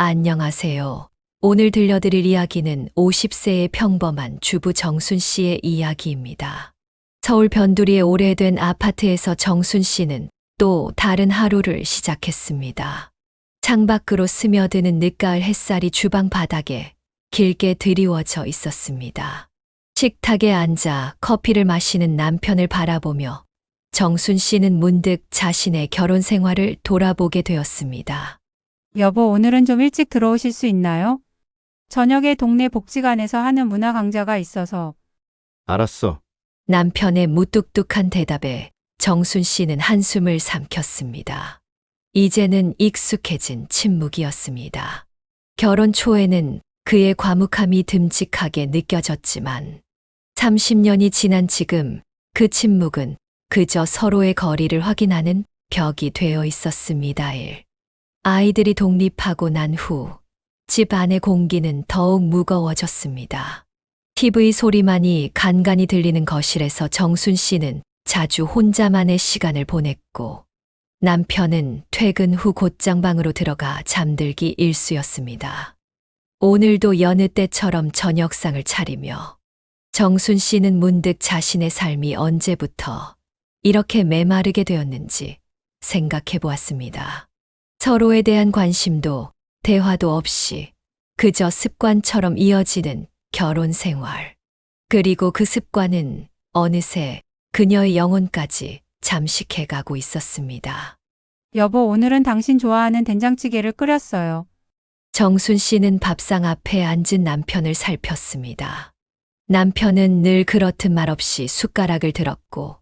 안녕하세요. 오늘 들려드릴 이야기는 50세의 평범한 주부 정순 씨의 이야기입니다. 서울 변두리의 오래된 아파트에서 정순 씨는 또 다른 하루를 시작했습니다. 창밖으로 스며드는 늦가을 햇살이 주방 바닥에 길게 드리워져 있었습니다. 식탁에 앉아 커피를 마시는 남편을 바라보며 정순 씨는 문득 자신의 결혼 생활을 돌아보게 되었습니다. 여보, 오늘은 좀 일찍 들어오실 수 있나요? 저녁에 동네 복지관에서 하는 문화 강좌가 있어서. 알았어. 남편의 무뚝뚝한 대답에 정순 씨는 한숨을 삼켰습니다. 이제는 익숙해진 침묵이었습니다. 결혼 초에는 그의 과묵함이 듬직하게 느껴졌지만 30년이 지난 지금 그 침묵은 그저 서로의 거리를 확인하는 벽이 되어 있었습니다. 아이들이 독립하고 난 후 집 안의 공기는 더욱 무거워졌습니다. TV 소리만이 간간히 들리는 거실에서 정순 씨는 자주 혼자만의 시간을 보냈고 남편은 퇴근 후 곧장 방으로 들어가 잠들기 일쑤였습니다. 오늘도 여느 때처럼 저녁상을 차리며 정순 씨는 문득 자신의 삶이 언제부터 이렇게 메마르게 되었는지 생각해 보았습니다. 서로에 대한 관심도 대화도 없이 그저 습관처럼 이어지는 결혼 생활. 그리고 그 습관은 어느새 그녀의 영혼까지 잠식해 가고 있었습니다. 여보, 오늘은 당신 좋아하는 된장찌개를 끓였어요. 정순 씨는 밥상 앞에 앉은 남편을 살폈습니다. 남편은 늘 그렇듯 말없이 숟가락을 들었고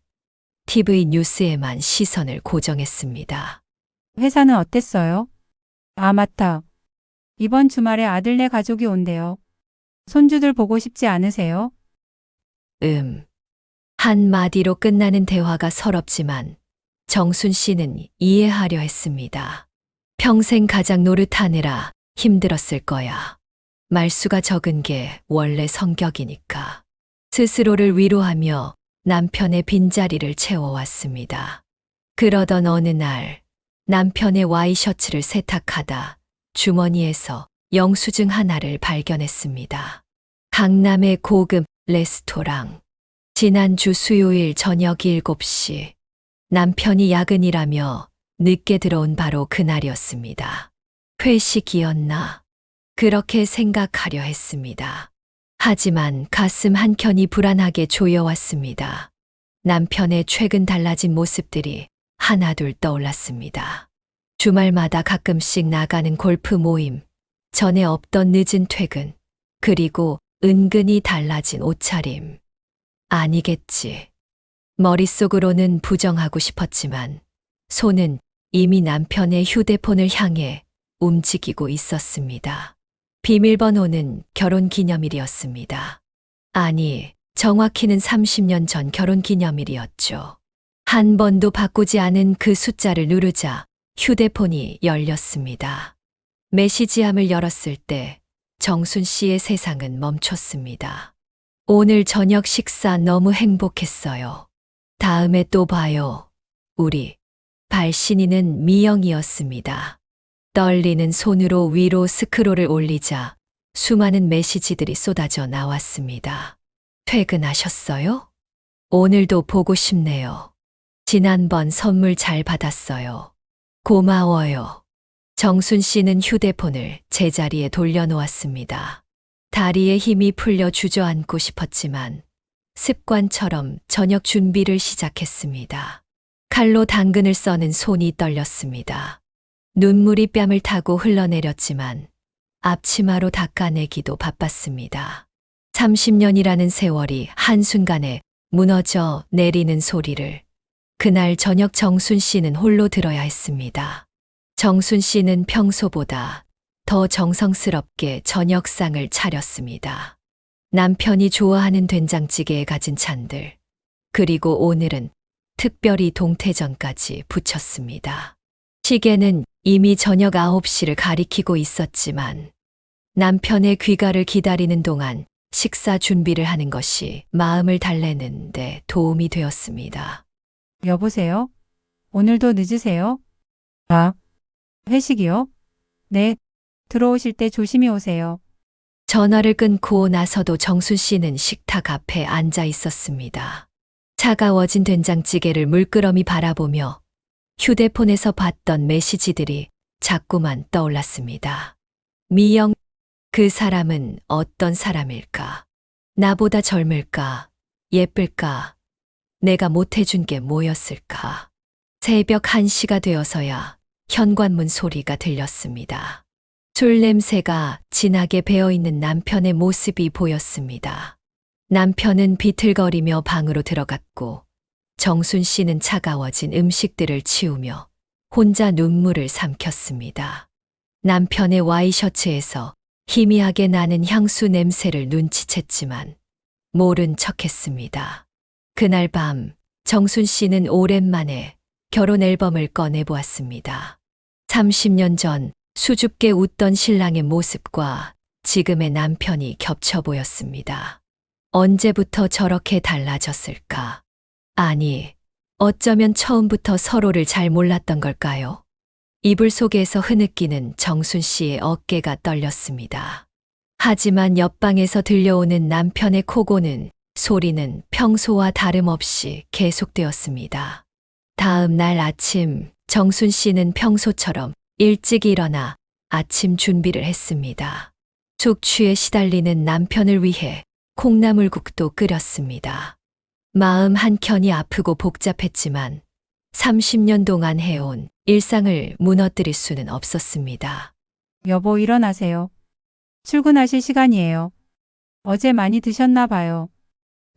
TV 뉴스에만 시선을 고정했습니다. 회사는 어땠어요? 아, 맞다. 이번 주말에 아들네 가족이 온대요. 손주들 보고 싶지 않으세요? 한마디로 끝나는 대화가 서럽지만 정순 씨는 이해하려 했습니다. 평생 가장 노릇하느라 힘들었을 거야. 말수가 적은 게 원래 성격이니까. 스스로를 위로하며 남편의 빈자리를 채워왔습니다. 그러던 어느 날 남편의 와이셔츠를 세탁하다 주머니에서 영수증 하나를 발견했습니다. 강남의 고급 레스토랑. 지난주 수요일 저녁 7시 남편이 야근이라며 늦게 들어온 바로 그날이었습니다. 회식이었나? 그렇게 생각하려 했습니다. 하지만 가슴 한켠이 불안하게 조여왔습니다. 남편의 최근 달라진 모습들이 하나둘 떠올랐습니다. 주말마다 가끔씩 나가는 골프 모임, 전에 없던 늦은 퇴근, 그리고 은근히 달라진 옷차림. 아니겠지. 머릿속으로는 부정하고 싶었지만 손은 이미 남편의 휴대폰을 향해 움직이고 있었습니다. 비밀번호는 결혼기념일이었습니다. 아니, 정확히는 30년 전 결혼기념일이었죠. 한 번도 바꾸지 않은 그 숫자를 누르자 휴대폰이 열렸습니다. 메시지함을 열었을 때 정순 씨의 세상은 멈췄습니다. 오늘 저녁 식사 너무 행복했어요. 다음에 또 봐요. 우리. 발신인은 미영이었습니다. 떨리는 손으로 위로 스크롤을 올리자 수많은 메시지들이 쏟아져 나왔습니다. 퇴근하셨어요? 오늘도 보고 싶네요. 지난번 선물 잘 받았어요. 고마워요. 정순 씨는 휴대폰을 제자리에 돌려놓았습니다. 다리에 힘이 풀려 주저앉고 싶었지만 습관처럼 저녁 준비를 시작했습니다. 칼로 당근을 써는 손이 떨렸습니다. 눈물이 뺨을 타고 흘러내렸지만 앞치마로 닦아내기도 바빴습니다. 30년이라는 세월이 한순간에 무너져 내리는 소리를 그날 저녁 정순 씨는 홀로 들어야 했습니다. 정순 씨는 평소보다 더 정성스럽게 저녁상을 차렸습니다. 남편이 좋아하는 된장찌개에 가진 찬들, 그리고 오늘은 특별히 동태전까지 붙였습니다. 시계는 이미 저녁 9시를 가리키고 있었지만 남편의 귀가를 기다리는 동안 식사 준비를 하는 것이 마음을 달래는 데 도움이 되었습니다. 여보세요? 오늘도 늦으세요? 아, 회식이요? 네, 들어오실 때 조심히 오세요. 전화를 끊고 나서도 정순 씨는 식탁 앞에 앉아 있었습니다. 차가워진 된장찌개를 물끄러미 바라보며 휴대폰에서 봤던 메시지들이 자꾸만 떠올랐습니다. 미영, 그 사람은 어떤 사람일까? 나보다 젊을까? 예쁠까? 내가 못해준 게 뭐였을까? 새벽 1시가 되어서야 현관문 소리가 들렸습니다. 술 냄새가 진하게 배어있는 남편의 모습이 보였습니다. 남편은 비틀거리며 방으로 들어갔고 정순 씨는 차가워진 음식들을 치우며 혼자 눈물을 삼켰습니다. 남편의 와이셔츠에서 희미하게 나는 향수 냄새를 눈치챘지만 모른 척했습니다. 그날 밤 정순 씨는 오랜만에 결혼 앨범을 꺼내 보았습니다. 30년 전 수줍게 웃던 신랑의 모습과 지금의 남편이 겹쳐 보였습니다. 언제부터 저렇게 달라졌을까? 아니, 어쩌면 처음부터 서로를 잘 몰랐던 걸까요? 이불 속에서 흐느끼는 정순 씨의 어깨가 떨렸습니다. 하지만 옆방에서 들려오는 남편의 코고는 소리는 평소와 다름없이 계속되었습니다. 다음 날 아침 정순 씨는 평소처럼 일찍 일어나 아침 준비를 했습니다. 숙취에 시달리는 남편을 위해 콩나물국도 끓였습니다. 마음 한켠이 아프고 복잡했지만 30년 동안 해온 일상을 무너뜨릴 수는 없었습니다. 여보, 일어나세요. 출근하실 시간이에요. 어제 많이 드셨나 봐요.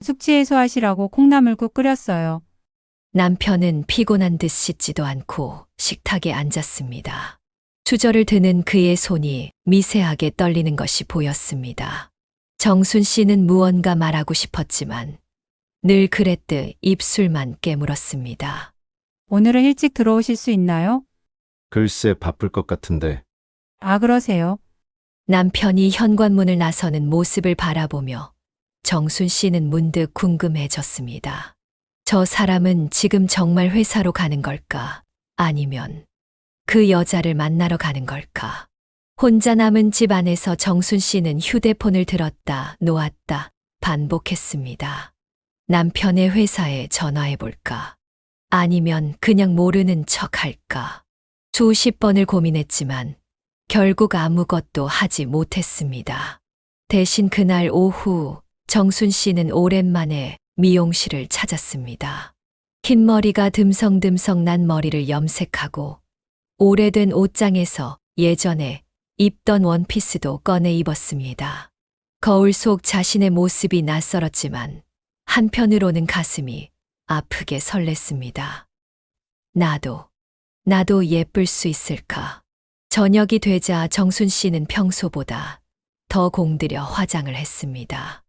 숙취 해소하시라고 콩나물국 끓였어요. 남편은 피곤한 듯 씻지도 않고 식탁에 앉았습니다. 수저를 드는 그의 손이 미세하게 떨리는 것이 보였습니다. 정순 씨는 무언가 말하고 싶었지만 늘 그랬듯 입술만 깨물었습니다. 오늘은 일찍 들어오실 수 있나요? 글쎄 바쁠 것 같은데. 아, 그러세요. 남편이 현관문을 나서는 모습을 바라보며 정순 씨는 문득 궁금해졌습니다. 저 사람은 지금 정말 회사로 가는 걸까? 아니면 그 여자를 만나러 가는 걸까? 혼자 남은 집 안에서 정순 씨는 휴대폰을 들었다 놓았다 반복했습니다. 남편의 회사에 전화해 볼까? 아니면 그냥 모르는 척 할까? 수십 번을 고민했지만 결국 아무것도 하지 못했습니다. 대신 그날 오후 정순 씨는 오랜만에 미용실을 찾았습니다. 흰머리가 듬성듬성 난 머리를 염색하고 오래된 옷장에서 예전에 입던 원피스도 꺼내 입었습니다. 거울 속 자신의 모습이 낯설었지만 한편으로는 가슴이 아프게 설렜습니다. 나도 예쁠 수 있을까? 저녁이 되자 정순 씨는 평소보다 더 공들여 화장을 했습니다.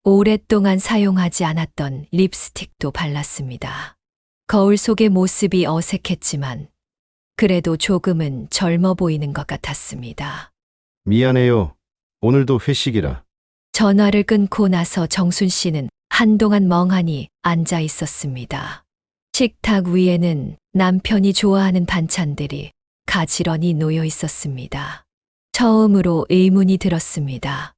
오랫동안 사용하지 않았던 립스틱도 발랐습니다. 거울 속의 모습이 어색했지만 그래도 조금은 젊어 보이는 것 같았습니다. 미안해요. 오늘도 회식이라. 전화를 끊고 나서 정순 씨는 한동안 멍하니 앉아 있었습니다. 식탁 위에는 남편이 좋아하는 반찬들이 가지런히 놓여 있었습니다. 처음으로 의문이 들었습니다.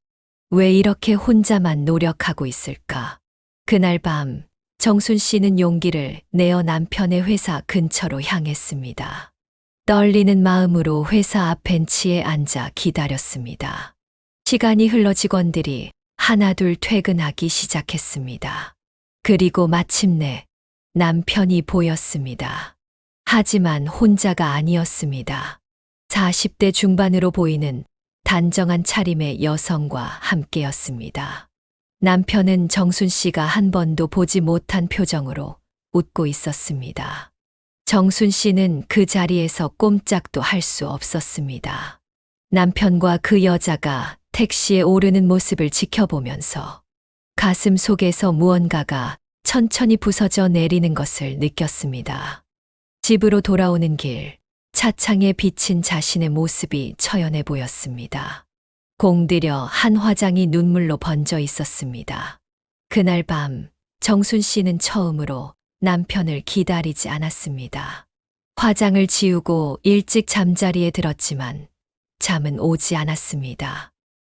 왜 이렇게 혼자만 노력하고 있을까? 그날 밤 정순 씨는 용기를 내어 남편의 회사 근처로 향했습니다. 떨리는 마음으로 회사 앞 벤치에 앉아 기다렸습니다. 시간이 흘러 직원들이 하나둘 퇴근하기 시작했습니다. 그리고 마침내 남편이 보였습니다. 하지만 혼자가 아니었습니다. 40대 중반으로 보이는 단정한 차림의 여성과 함께였습니다. 남편은 정순 씨가 한 번도 보지 못한 표정으로 웃고 있었습니다. 정순 씨는 그 자리에서 꼼짝도 할 수 없었습니다. 남편과 그 여자가 택시에 오르는 모습을 지켜보면서 가슴 속에서 무언가가 천천히 부서져 내리는 것을 느꼈습니다. 집으로 돌아오는 길, 차창에 비친 자신의 모습이 처연해 보였습니다. 공들여 한 화장이 눈물로 번져 있었습니다. 그날 밤 정순 씨는 처음으로 남편을 기다리지 않았습니다. 화장을 지우고 일찍 잠자리에 들었지만 잠은 오지 않았습니다.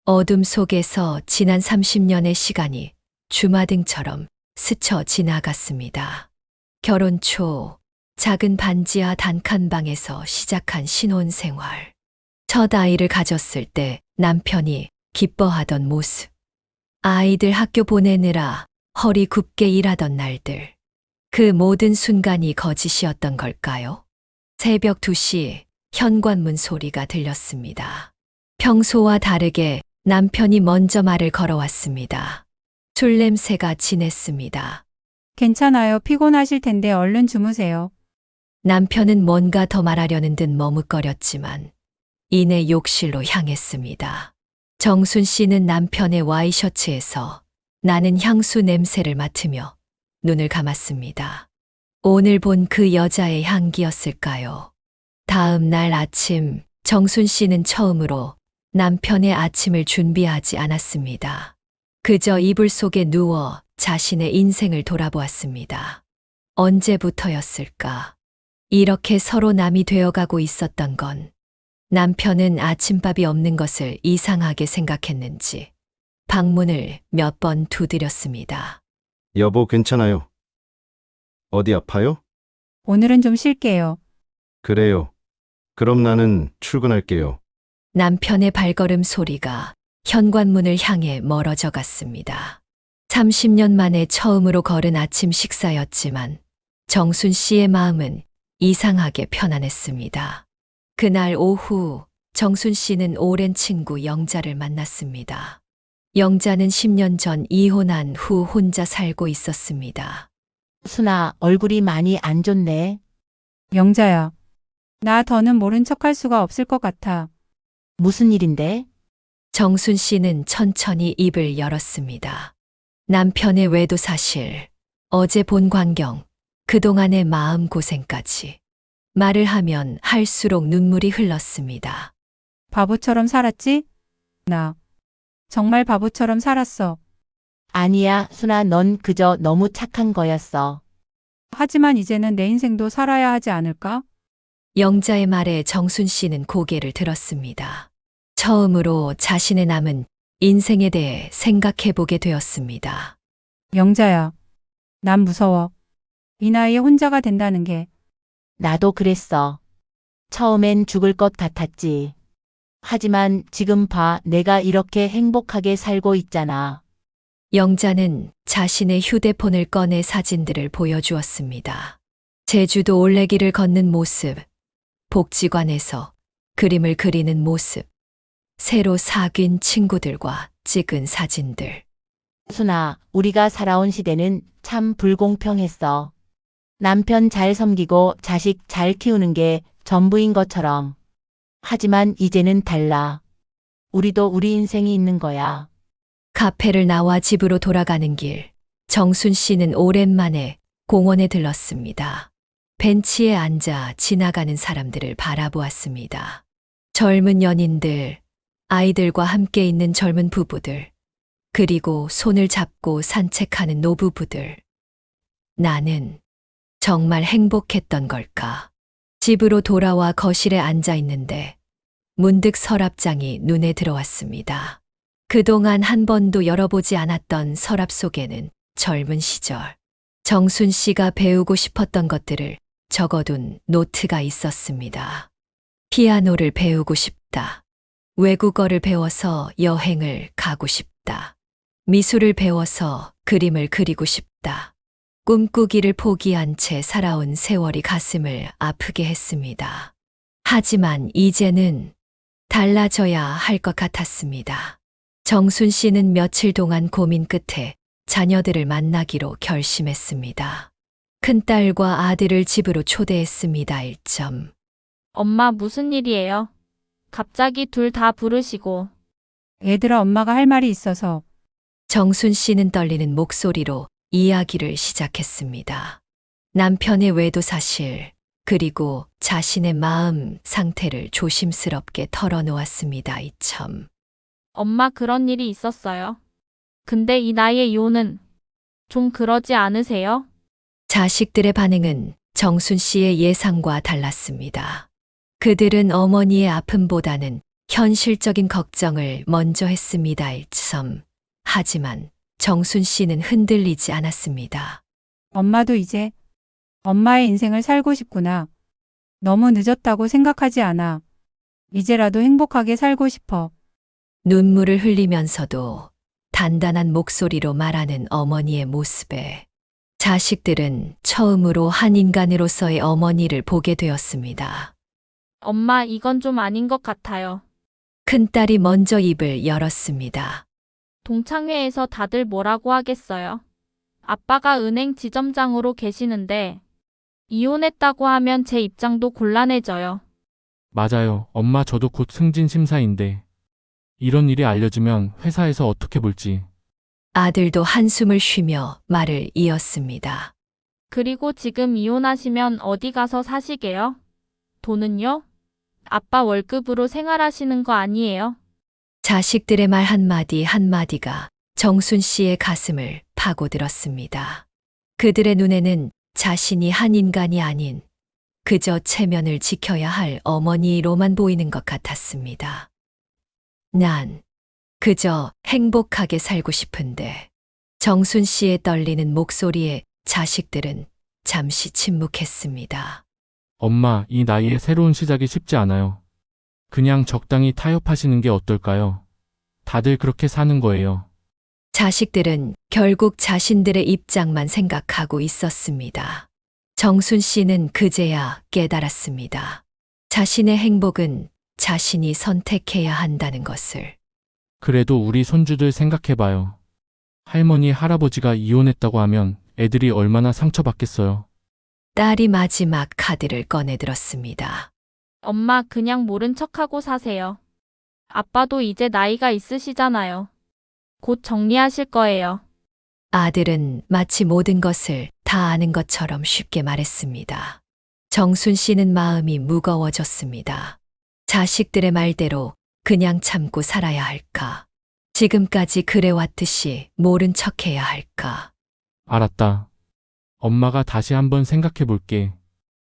어둠 속에서 지난 30년의 시간이 주마등처럼 스쳐 지나갔습니다. 결혼 초 작은 반지하 단칸방에서 시작한 신혼생활. 첫 아이를 가졌을 때 남편이 기뻐하던 모습. 아이들 학교 보내느라 허리 굽게 일하던 날들. 그 모든 순간이 거짓이었던 걸까요? 새벽 2시 현관문 소리가 들렸습니다. 평소와 다르게 남편이 먼저 말을 걸어왔습니다. 술 냄새가 진했습니다. 괜찮아요. 피곤하실 텐데 얼른 주무세요. 남편은 뭔가 더 말하려는 듯 머뭇거렸지만 이내 욕실로 향했습니다. 정순 씨는 남편의 와이셔츠에서 나는 향수 냄새를 맡으며 눈을 감았습니다. 오늘 본 그 여자의 향기였을까요? 다음 날 아침 정순 씨는 처음으로 남편의 아침을 준비하지 않았습니다. 그저 이불 속에 누워 자신의 인생을 돌아보았습니다. 언제부터였을까? 이렇게 서로 남이 되어가고 있었던 건 남편은 아침밥이 없는 것을 이상하게 생각했는지 방문을 몇 번 두드렸습니다. 여보, 괜찮아요. 어디 아파요? 오늘은 좀 쉴게요. 그래요. 그럼 나는 출근할게요. 남편의 발걸음 소리가 현관문을 향해 멀어져 갔습니다. 30년 만에 처음으로 걸은 아침 식사였지만 정순 씨의 마음은 이상하게 편안했습니다. 그날 오후 정순 씨는 오랜 친구 영자를 만났습니다. 영자는 10년 전 이혼한 후 혼자 살고 있었습니다. 순아, 얼굴이 많이 안 좋네. 영자야. 나 더는 모른 척할 수가 없을 것 같아. 무슨 일인데? 정순 씨는 천천히 입을 열었습니다. 남편의 외도 사실, 어제 본 광경, 그동안의 마음고생까지. 말을 하면 할수록 눈물이 흘렀습니다. 바보처럼 살았지? 나. 정말 바보처럼 살았어. 아니야, 순아, 넌 그저 너무 착한 거였어. 하지만 이제는 내 인생도 살아야 하지 않을까? 영자의 말에 정순 씨는 고개를 들었습니다. 처음으로 자신의 남은 인생에 대해 생각해 보게 되었습니다. 영자야. 난 무서워. 이 나이에 혼자가 된다는 게. 나도 그랬어. 처음엔 죽을 것 같았지. 하지만 지금 봐, 내가 이렇게 행복하게 살고 있잖아. 영자는 자신의 휴대폰을 꺼내 사진들을 보여주었습니다. 제주도 올레길을 걷는 모습, 복지관에서 그림을 그리는 모습, 새로 사귄 친구들과 찍은 사진들. 순아, 우리가 살아온 시대는 참 불공평했어. 남편 잘 섬기고 자식 잘 키우는 게 전부인 것처럼. 하지만 이제는 달라. 우리도 우리 인생이 있는 거야. 카페를 나와 집으로 돌아가는 길, 정순 씨는 오랜만에 공원에 들렀습니다. 벤치에 앉아 지나가는 사람들을 바라보았습니다. 젊은 연인들, 아이들과 함께 있는 젊은 부부들, 그리고 손을 잡고 산책하는 노부부들. 나는 정말 행복했던 걸까? 집으로 돌아와 거실에 앉아 있는데 문득 서랍장이 눈에 들어왔습니다. 그동안 한 번도 열어보지 않았던 서랍 속에는 젊은 시절 정순 씨가 배우고 싶었던 것들을 적어둔 노트가 있었습니다. 피아노를 배우고 싶다. 외국어를 배워서 여행을 가고 싶다. 미술을 배워서 그림을 그리고 싶다. 꿈꾸기를 포기한 채 살아온 세월이 가슴을 아프게 했습니다. 하지만 이제는 달라져야 할 것 같았습니다. 정순 씨는 며칠 동안 고민 끝에 자녀들을 만나기로 결심했습니다. 큰딸과 아들을 집으로 초대했습니다. 1점. 엄마 무슨 일이에요? 갑자기 둘 다 부르시고. 얘들아, 엄마가 할 말이 있어서. 정순 씨는 떨리는 목소리로 이야기를 시작했습니다. 남편의 외도 사실, 그리고 자신의 마음 상태를 조심스럽게 털어놓았습니다. 2점. 엄마 그런 일이 있었어요. 근데 이 나이에 이혼은 좀 그러지 않으세요? 자식들의 반응은 정순 씨의 예상과 달랐습니다. 그들은 어머니의 아픔보다는 현실적인 걱정을 먼저 했습니다. 하지만 정순 씨는 흔들리지 않았습니다. 엄마도 이제 엄마의 인생을 살고 싶구나. 너무 늦었다고 생각하지 않아. 이제라도 행복하게 살고 싶어. 눈물을 흘리면서도 단단한 목소리로 말하는 어머니의 모습에 자식들은 처음으로 한 인간으로서의 어머니를 보게 되었습니다. 엄마, 이건 좀 아닌 것 같아요. 큰딸이 먼저 입을 열었습니다. 동창회에서 다들 뭐라고 하겠어요? 아빠가 은행 지점장으로 계시는데 이혼했다고 하면 제 입장도 곤란해져요. 맞아요. 엄마 저도 곧 승진 심사인데 이런 일이 알려지면 회사에서 어떻게 볼지. 아들도 한숨을 쉬며 말을 이었습니다. 그리고 지금 이혼하시면 어디 가서 사시게요? 돈은요? 아빠 월급으로 생활하시는 거 아니에요? 자식들의 말 한마디 한마디가 정순 씨의 가슴을 파고들었습니다. 그들의 눈에는 자신이 한 인간이 아닌 그저 체면을 지켜야 할 어머니로만 보이는 것 같았습니다. 난 그저 행복하게 살고 싶은데. 정순 씨의 떨리는 목소리에 자식들은 잠시 침묵했습니다. 엄마, 이 나이에 새로운 시작이 쉽지 않아요. 그냥 적당히 타협하시는 게 어떨까요? 다들 그렇게 사는 거예요. 자식들은 결국 자신들의 입장만 생각하고 있었습니다. 정순 씨는 그제야 깨달았습니다. 자신의 행복은 자신이 선택해야 한다는 것을. 그래도 우리 손주들 생각해봐요. 할머니, 할아버지가 이혼했다고 하면 애들이 얼마나 상처받겠어요. 딸이 마지막 카드를 꺼내들었습니다. 엄마, 그냥 모른 척하고 사세요. 아빠도 이제 나이가 있으시잖아요. 곧 정리하실 거예요. 아들은 마치 모든 것을 다 아는 것처럼 쉽게 말했습니다. 정순 씨는 마음이 무거워졌습니다. 자식들의 말대로 그냥 참고 살아야 할까? 지금까지 그래왔듯이 모른 척해야 할까? 알았다. 엄마가 다시 한번 생각해 볼게.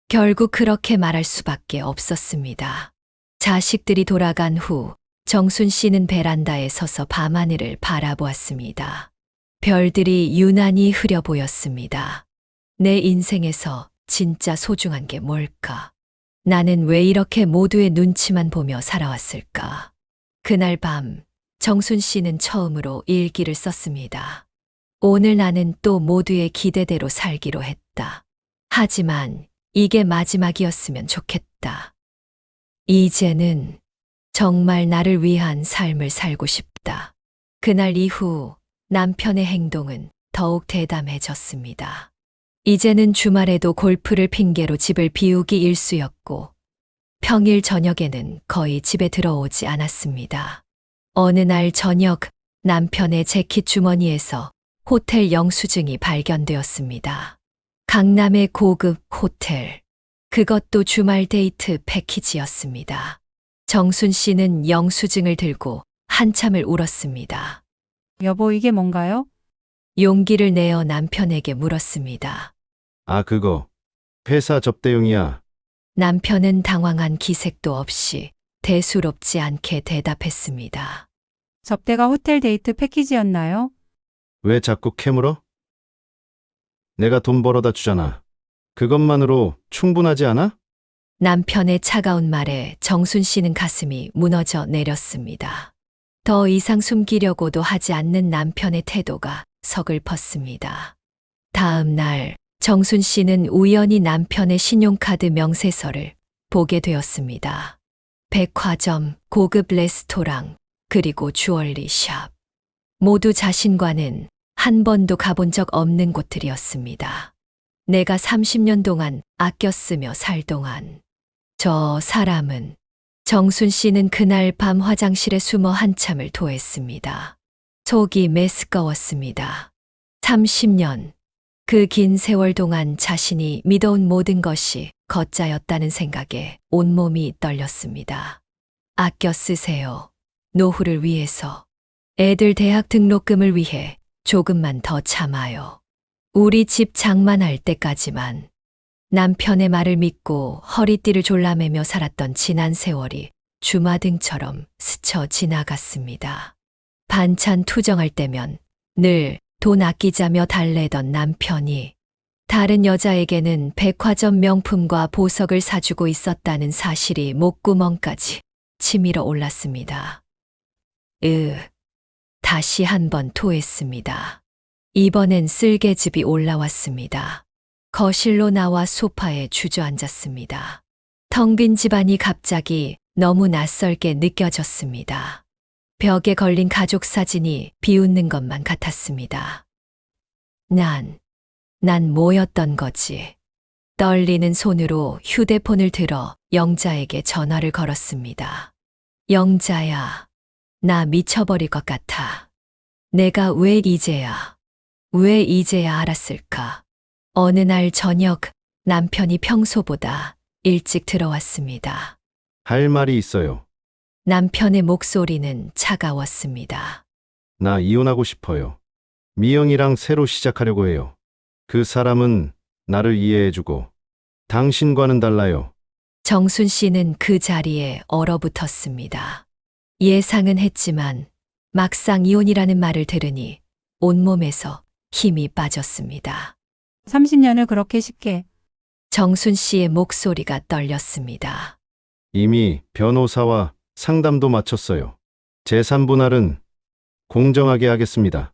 결국 그렇게 말할 수밖에 없었습니다. 자식들이 돌아간 후 정순 씨는 베란다에 서서 밤하늘을 바라보았습니다. 별들이 유난히 흐려 보였습니다. 내 인생에서 진짜 소중한 게 뭘까? 나는 왜 이렇게 모두의 눈치만 보며 살아왔을까? 그날 밤 정순 씨는 처음으로 일기를 썼습니다. 오늘 나는 또 모두의 기대대로 살기로 했다. 하지만 이게 마지막이었으면 좋겠다. 이제는 정말 나를 위한 삶을 살고 싶다. 그날 이후 남편의 행동은 더욱 대담해졌습니다. 이제는 주말에도 골프를 핑계로 집을 비우기 일쑤였고 평일 저녁에는 거의 집에 들어오지 않았습니다. 어느 날 저녁 남편의 재킷 주머니에서 호텔 영수증이 발견되었습니다. 강남의 고급 호텔. 그것도 주말 데이트 패키지였습니다. 정순 씨는 영수증을 들고 한참을 울었습니다. 여보, 이게 뭔가요? 용기를 내어 남편에게 물었습니다. 아, 그거. 회사 접대용이야. 남편은 당황한 기색도 없이 대수롭지 않게 대답했습니다. 접대가 호텔 데이트 패키지였나요? 왜 자꾸 캐물어? 내가 돈 벌어다 주잖아. 그것만으로 충분하지 않아? 남편의 차가운 말에 정순 씨는 가슴이 무너져 내렸습니다. 더 이상 숨기려고도 하지 않는 남편의 태도가 서글펐습니다. 다음 날 정순 씨는 우연히 남편의 신용카드 명세서를 보게 되었습니다. 백화점, 고급 레스토랑, 그리고 주얼리 샵. 모두 자신과는 한 번도 가본 적 없는 곳들이었습니다. 내가 30년 동안 아껴 쓰며 살 동안. 저 사람은. 정순 씨는 그날 밤 화장실에 숨어 한참을 토했습니다. 속이 메스꺼웠습니다. 30년. 그 긴 세월 동안 자신이 믿어온 모든 것이 거짜였다는 생각에 온몸이 떨렸습니다. 아껴 쓰세요. 노후를 위해서. 애들 대학 등록금을 위해 조금만 더 참아요. 우리 집 장만할 때까지만. 남편의 말을 믿고 허리띠를 졸라매며 살았던 지난 세월이 주마등처럼 스쳐 지나갔습니다. 반찬 투정할 때면 늘 돈 아끼자며 달래던 남편이 다른 여자에게는 백화점 명품과 보석을 사주고 있었다는 사실이 목구멍까지 치밀어 올랐습니다. 다시 한 번 토했습니다. 이번엔 쓸개즙이 올라왔습니다. 거실로 나와 소파에 주저앉았습니다. 텅 빈 집안이 갑자기 너무 낯설게 느껴졌습니다. 벽에 걸린 가족 사진이 비웃는 것만 같았습니다. 난 뭐였던 거지? 떨리는 손으로 휴대폰을 들어 영자에게 전화를 걸었습니다. 영자야, 나 미쳐버릴 것 같아. 내가 왜 이제야 알았을까? 어느 날 저녁 남편이 평소보다 일찍 들어왔습니다. 할 말이 있어요. 남편의 목소리는 차가웠습니다. 나 이혼하고 싶어요. 미영이랑 새로 시작하려고 해요. 그 사람은 나를 이해해주고 당신과는 달라요. 정순 씨는 그 자리에 얼어붙었습니다. 예상은 했지만 막상 이혼이라는 말을 들으니 온몸에서 힘이 빠졌습니다. 30년을 그렇게 쉽게. 정순 씨의 목소리가 떨렸습니다. 이미 변호사와 상담도 마쳤어요. 재산 분할은 공정하게 하겠습니다.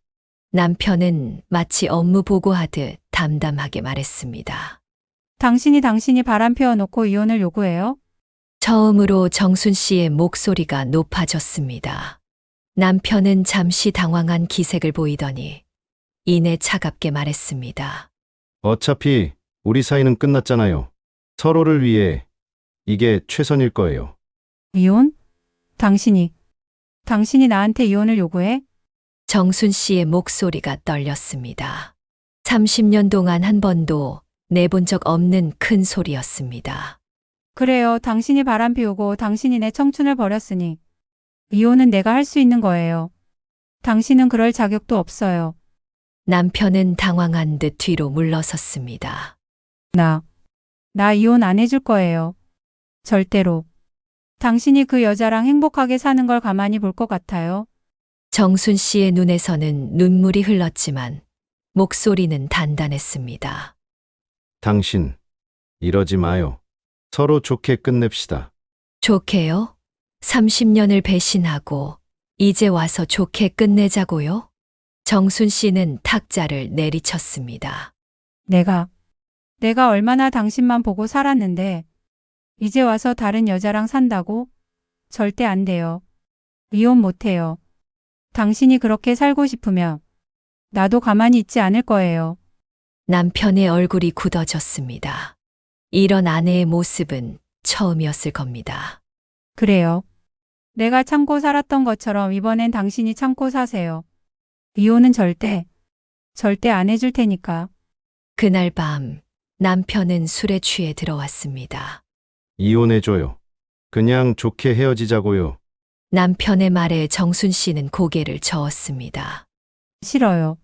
남편은 마치 업무 보고하듯 담담하게 말했습니다. 당신이 바람 피워놓고 이혼을 요구해요? 처음으로 정순 씨의 목소리가 높아졌습니다. 남편은 잠시 당황한 기색을 보이더니 이내 차갑게 말했습니다. 어차피 우리 사이는 끝났잖아요. 서로를 위해 이게 최선일 거예요. 이혼? 당신이 나한테 이혼을 요구해? 정순 씨의 목소리가 떨렸습니다. 30년 동안 한 번도 내본 적 없는 큰 소리였습니다. 그래요. 당신이 바람 피우고 당신이 내 청춘을 버렸으니 이혼은 내가 할 수 있는 거예요. 당신은 그럴 자격도 없어요. 남편은 당황한 듯 뒤로 물러섰습니다. 나 이혼 안 해줄 거예요. 절대로. 당신이 그 여자랑 행복하게 사는 걸 가만히 볼 것 같아요. 정순 씨의 눈에서는 눈물이 흘렀지만 목소리는 단단했습니다. 당신, 이러지 마요. 서로 좋게 끝냅시다. 좋게요? 30년을 배신하고 이제 와서 좋게 끝내자고요? 정순 씨는 탁자를 내리쳤습니다. 내가 얼마나 당신만 보고 살았는데 이제 와서 다른 여자랑 산다고? 절대 안 돼요. 이혼 못 해요. 당신이 그렇게 살고 싶으면 나도 가만히 있지 않을 거예요. 남편의 얼굴이 굳어졌습니다. 이런 아내의 모습은 처음이었을 겁니다. 그래요. 내가 참고 살았던 것처럼 이번엔 당신이 참고 사세요. 이혼은 절대 안 해줄 테니까. 그날 밤 남편은 술에 취해 들어왔습니다. 이혼해줘요. 그냥 좋게 헤어지자고요. 남편의 말에 정순 씨는 고개를 저었습니다. 싫어요.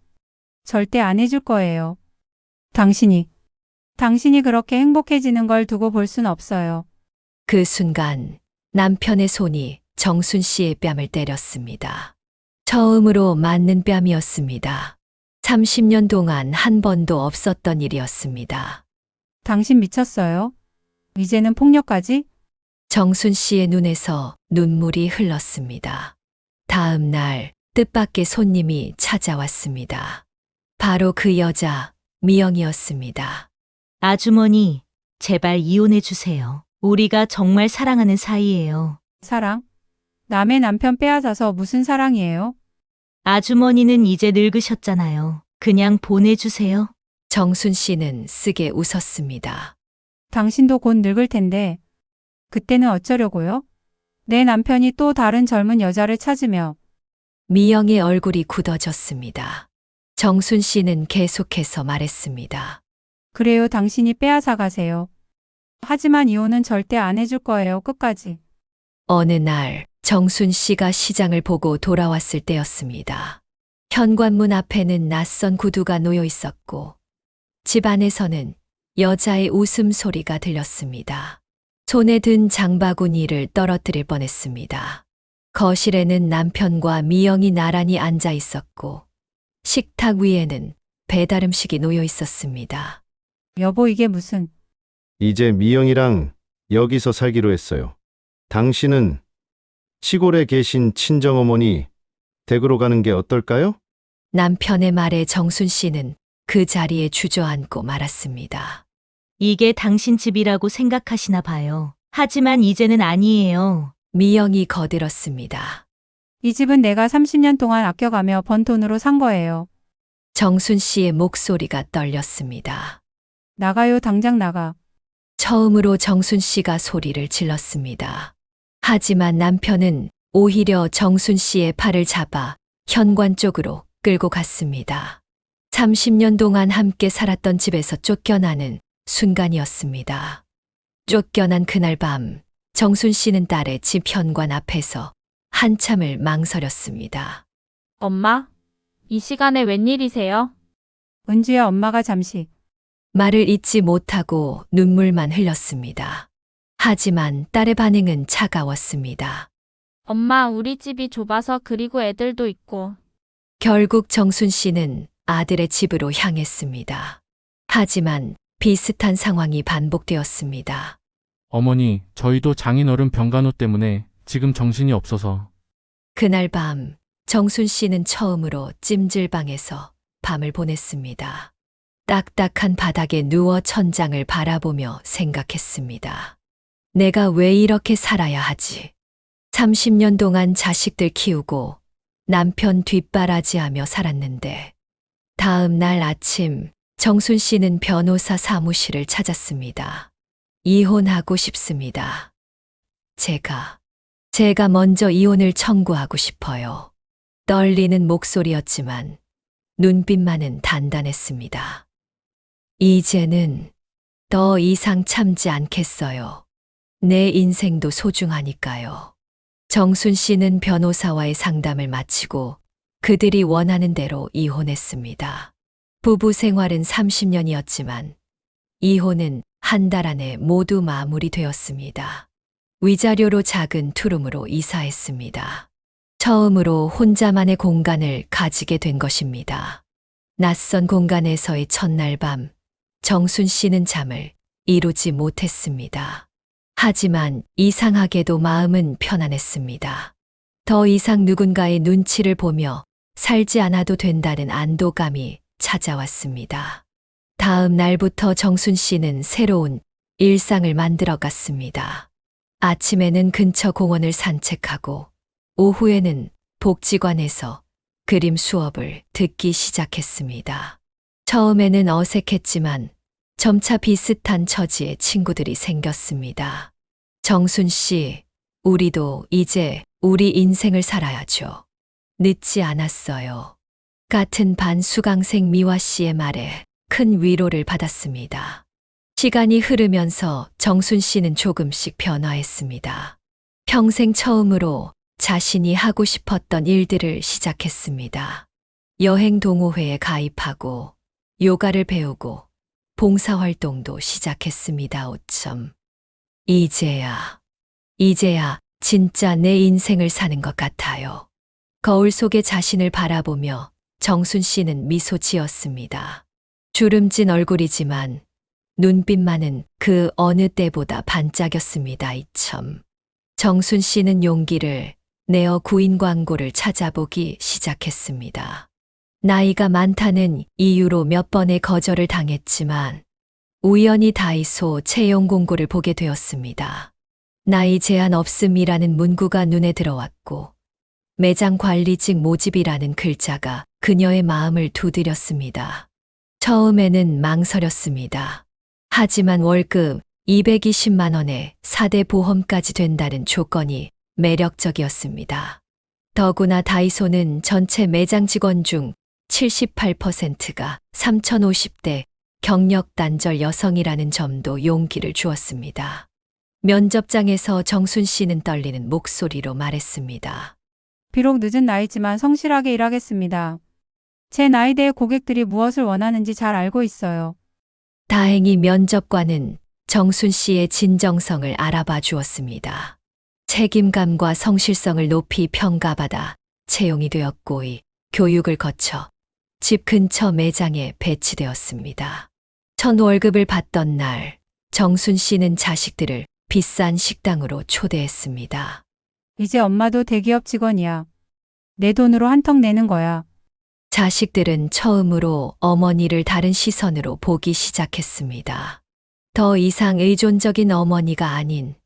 절대 안 해줄 거예요. 당신이 그렇게 행복해지는 걸 두고 볼 순 없어요. 그 순간 남편의 손이 정순 씨의 뺨을 때렸습니다. 처음으로 맞는 뺨이었습니다. 30년 동안 한 번도 없었던 일이었습니다. 당신 미쳤어요? 이제는 폭력까지? 정순 씨의 눈에서 눈물이 흘렀습니다. 다음 날 뜻밖의 손님이 찾아왔습니다. 바로 그 여자 미영이었습니다. 아주머니, 제발 이혼해 주세요. 우리가 정말 사랑하는 사이예요. 사랑? 남의 남편 빼앗아서 무슨 사랑이에요? 아주머니는 이제 늙으셨잖아요. 그냥 보내주세요. 정순 씨는 쓰게 웃었습니다. 당신도 곧 늙을 텐데 그때는 어쩌려고요? 내 남편이 또 다른 젊은 여자를 찾으며. 미영의 얼굴이 굳어졌습니다. 정순 씨는 계속해서 말했습니다. 그래요, 당신이 빼앗아 가세요. 하지만 이혼은 절대 안 해줄 거예요, 끝까지. 어느 날 정순 씨가 시장을 보고 돌아왔을 때였습니다. 현관문 앞에는 낯선 구두가 놓여 있었고 집 안에서는 여자의 웃음소리가 들렸습니다. 손에 든 장바구니를 떨어뜨릴 뻔했습니다. 거실에는 남편과 미영이 나란히 앉아 있었고 식탁 위에는 배달 음식이 놓여 있었습니다. 여보, 이게 무슨, 이제 미영이랑 여기서 살기로 했어요. 당신은 시골에 계신 친정어머니 댁으로 가는 게 어떨까요? 남편의 말에 정순 씨는 그 자리에 주저앉고 말았습니다. 이게 당신 집이라고 생각하시나 봐요. 하지만 이제는 아니에요. 미영이 거들었습니다. 이 집은 내가 30년 동안 아껴가며 번 돈으로 산 거예요. 정순 씨의 목소리가 떨렸습니다. 나가요, 당장 나가. 처음으로 정순 씨가 소리를 질렀습니다. 하지만 남편은 오히려 정순 씨의 팔을 잡아 현관 쪽으로 끌고 갔습니다. 30년 동안 함께 살았던 집에서 쫓겨나는 순간이었습니다. 쫓겨난 그날 밤, 정순 씨는 딸의 집 현관 앞에서 한참을 망설였습니다. 엄마, 이 시간에 웬일이세요? 은주야, 엄마가 잠시. 말을 잇지 못하고 눈물만 흘렸습니다. 하지만 딸의 반응은 차가웠습니다. 엄마, 우리 집이 좁아서 그리고 애들도 있고. 결국 정순 씨는 아들의 집으로 향했습니다. 하지만 비슷한 상황이 반복되었습니다. 어머니, 저희도 장인어른 병간호 때문에 지금 정신이 없어서. 그날 밤 정순 씨는 처음으로 찜질방에서 밤을 보냈습니다. 딱딱한 바닥에 누워 천장을 바라보며 생각했습니다. 내가 왜 이렇게 살아야 하지? 30년 동안 자식들 키우고 남편 뒷바라지하며 살았는데 다음 날 아침 정순 씨는 변호사 사무실을 찾았습니다. 이혼하고 싶습니다. 제가 먼저 이혼을 청구하고 싶어요. 떨리는 목소리였지만 눈빛만은 단단했습니다. 이제는 더 이상 참지 않겠어요. 내 인생도 소중하니까요. 정순 씨는 변호사와의 상담을 마치고 그들이 원하는 대로 이혼했습니다. 부부 생활은 30년이었지만 이혼은 한 달 안에 모두 마무리되었습니다. 위자료로 작은 투룸으로 이사했습니다. 처음으로 혼자만의 공간을 가지게 된 것입니다. 낯선 공간에서의 첫날 밤, 정순 씨는 잠을 이루지 못했습니다. 하지만 이상하게도 마음은 편안했습니다. 더 이상 누군가의 눈치를 보며 살지 않아도 된다는 안도감이 찾아왔습니다. 다음 날부터 정순 씨는 새로운 일상을 만들어 갔습니다. 아침에는 근처 공원을 산책하고 오후에는 복지관에서 그림 수업을 듣기 시작했습니다. 처음에는 어색했지만 점차 비슷한 처지의 친구들이 생겼습니다. 정순 씨, 우리도 이제 우리 인생을 살아야죠. 늦지 않았어요. 같은 반 수강생 미화 씨의 말에 큰 위로를 받았습니다. 시간이 흐르면서 정순 씨는 조금씩 변화했습니다. 평생 처음으로 자신이 하고 싶었던 일들을 시작했습니다. 여행 동호회에 가입하고 요가를 배우고 봉사활동도 시작했습니다. 이제야 진짜 내 인생을 사는 것 같아요. 거울 속에 자신을 바라보며 정순 씨는 미소 지었습니다. 주름진 얼굴이지만 눈빛만은 그 어느 때보다 반짝였습니다. 정순 씨는 용기를 내어 구인 광고를 찾아보기 시작했습니다. 나이가 많다는 이유로 몇 번의 거절을 당했지만 우연히 다이소 채용 공고를 보게 되었습니다. 나이 제한 없음이라는 문구가 눈에 들어왔고 매장 관리직 모집이라는 글자가 그녀의 마음을 두드렸습니다. 처음에는 망설였습니다. 하지만 월급 220만 원에 4대 보험까지 된다는 조건이 매력적이었습니다. 더구나 다이소는 전체 매장 직원 중 78%가 3050대 경력 단절 여성이라는 점도 용기를 주었습니다. 면접장에서 정순 씨는 떨리는 목소리로 말했습니다. 비록 늦은 나이지만 성실하게 일하겠습니다. 제 나이대의 고객들이 무엇을 원하는지 잘 알고 있어요. 다행히 면접관은 정순 씨의 진정성을 알아봐 주었습니다. 책임감과 성실성을 높이 평가받아 채용이 되었고 교육을 거쳐 집 근처 매장에 배치되었습니다. 첫 월급을 받던 날, 정순 씨는 자식들을 비싼 식당으로 초대했습니다. 이제 엄마도 대기업 직원이야. 내 돈으로 한턱 내는 거야. 자식들은 처음으로 어머니를 다른 시선으로 보기 시작했습니다. 더 이상 의존적인 어머니가 아닌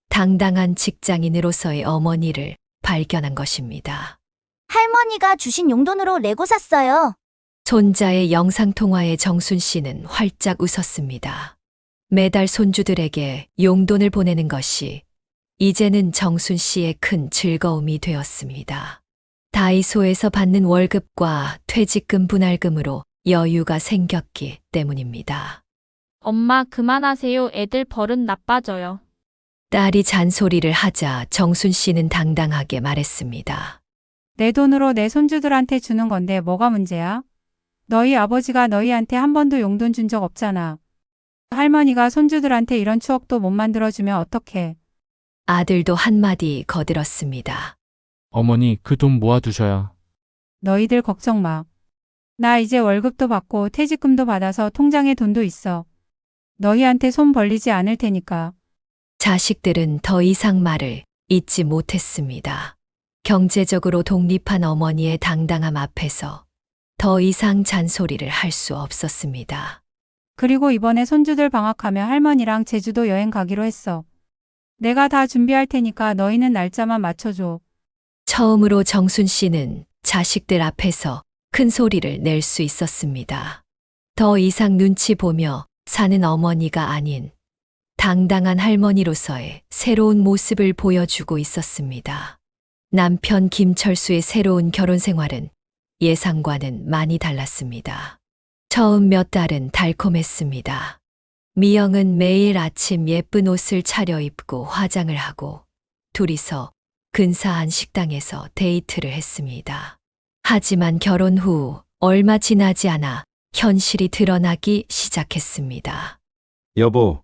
당당한 직장인으로서의 어머니를 발견한 것입니다. 할머니가 주신 용돈으로 레고 샀어요. 손자의 영상통화에 정순 씨는 활짝 웃었습니다. 매달 손주들에게 용돈을 보내는 것이 이제는 정순 씨의 큰 즐거움이 되었습니다. 다이소에서 받는 월급과 퇴직금 분할금으로 여유가 생겼기 때문입니다. 엄마 그만하세요. 애들 버릇 나빠져요. 딸이 잔소리를 하자 정순 씨는 당당하게 말했습니다. 내 돈으로 내 손주들한테 주는 건데 뭐가 문제야? 너희 아버지가 너희한테 한 번도 용돈 준 적 없잖아. 할머니가 손주들한테 이런 추억도 못 만들어주면 어떡해. 아들도 한마디 거들었습니다. 어머니, 그 돈 모아두셔야. 너희들 걱정 마. 나 이제 월급도 받고 퇴직금도 받아서 통장에 돈도 있어. 너희한테 손 벌리지 않을 테니까. 자식들은 더 이상 말을 잇지 못했습니다. 경제적으로 독립한 어머니의 당당함 앞에서 더 이상 잔소리를 할 수 없었습니다. 그리고 이번에 손주들 방학하면 할머니랑 제주도 여행 가기로 했어. 내가 다 준비할 테니까 너희는 날짜만 맞춰줘. 처음으로 정순 씨는 자식들 앞에서 큰 소리를 낼 수 있었습니다. 더 이상 눈치 보며 사는 어머니가 아닌 당당한 할머니로서의 새로운 모습을 보여주고 있었습니다. 남편 김철수의 새로운 결혼 생활은 예상과는 많이 달랐습니다. 처음 몇 달은 달콤했습니다. 미영은 매일 아침 예쁜 옷을 차려입고 화장을 하고 둘이서 근사한 식당에서 데이트를 했습니다. 하지만 결혼 후 얼마 지나지 않아 현실이 드러나기 시작했습니다. 여보,